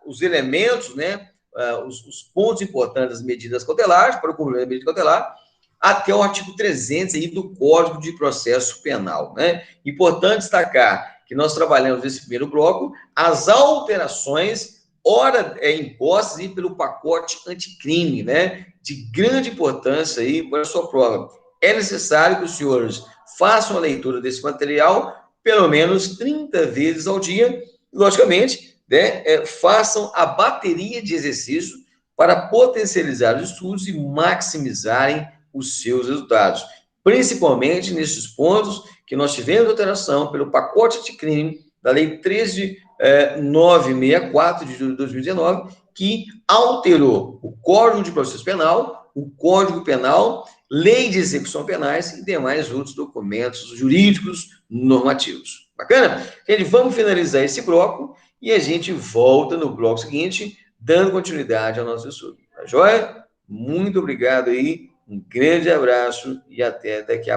Os elementos, né? Os pontos importantes das medidas cautelares, para o cumprimento da medida cautelar, até o artigo 300 aí do Código de Processo Penal, né? Importante destacar que nós trabalhamos nesse primeiro bloco as alterações impostas aí pelo pacote anticrime, né? De grande importância aí para a sua prova. É necessário que os senhores façam a leitura desse material pelo menos 30 vezes ao dia, e, logicamente, né, façam a bateria de exercícios para potencializar os estudos e maximizarem os seus resultados, principalmente nesses pontos que nós tivemos alteração pelo pacote de crime da Lei 13.964 de 2019, que alterou o Código de Processo Penal, o Código Penal, Lei de Execução Penais e demais outros documentos jurídicos normativos. Bacana? Gente, vamos finalizar esse bloco e a gente volta no bloco seguinte, dando continuidade ao nosso estudo. Tá joia? Muito obrigado aí. Um grande abraço e até daqui a pouco.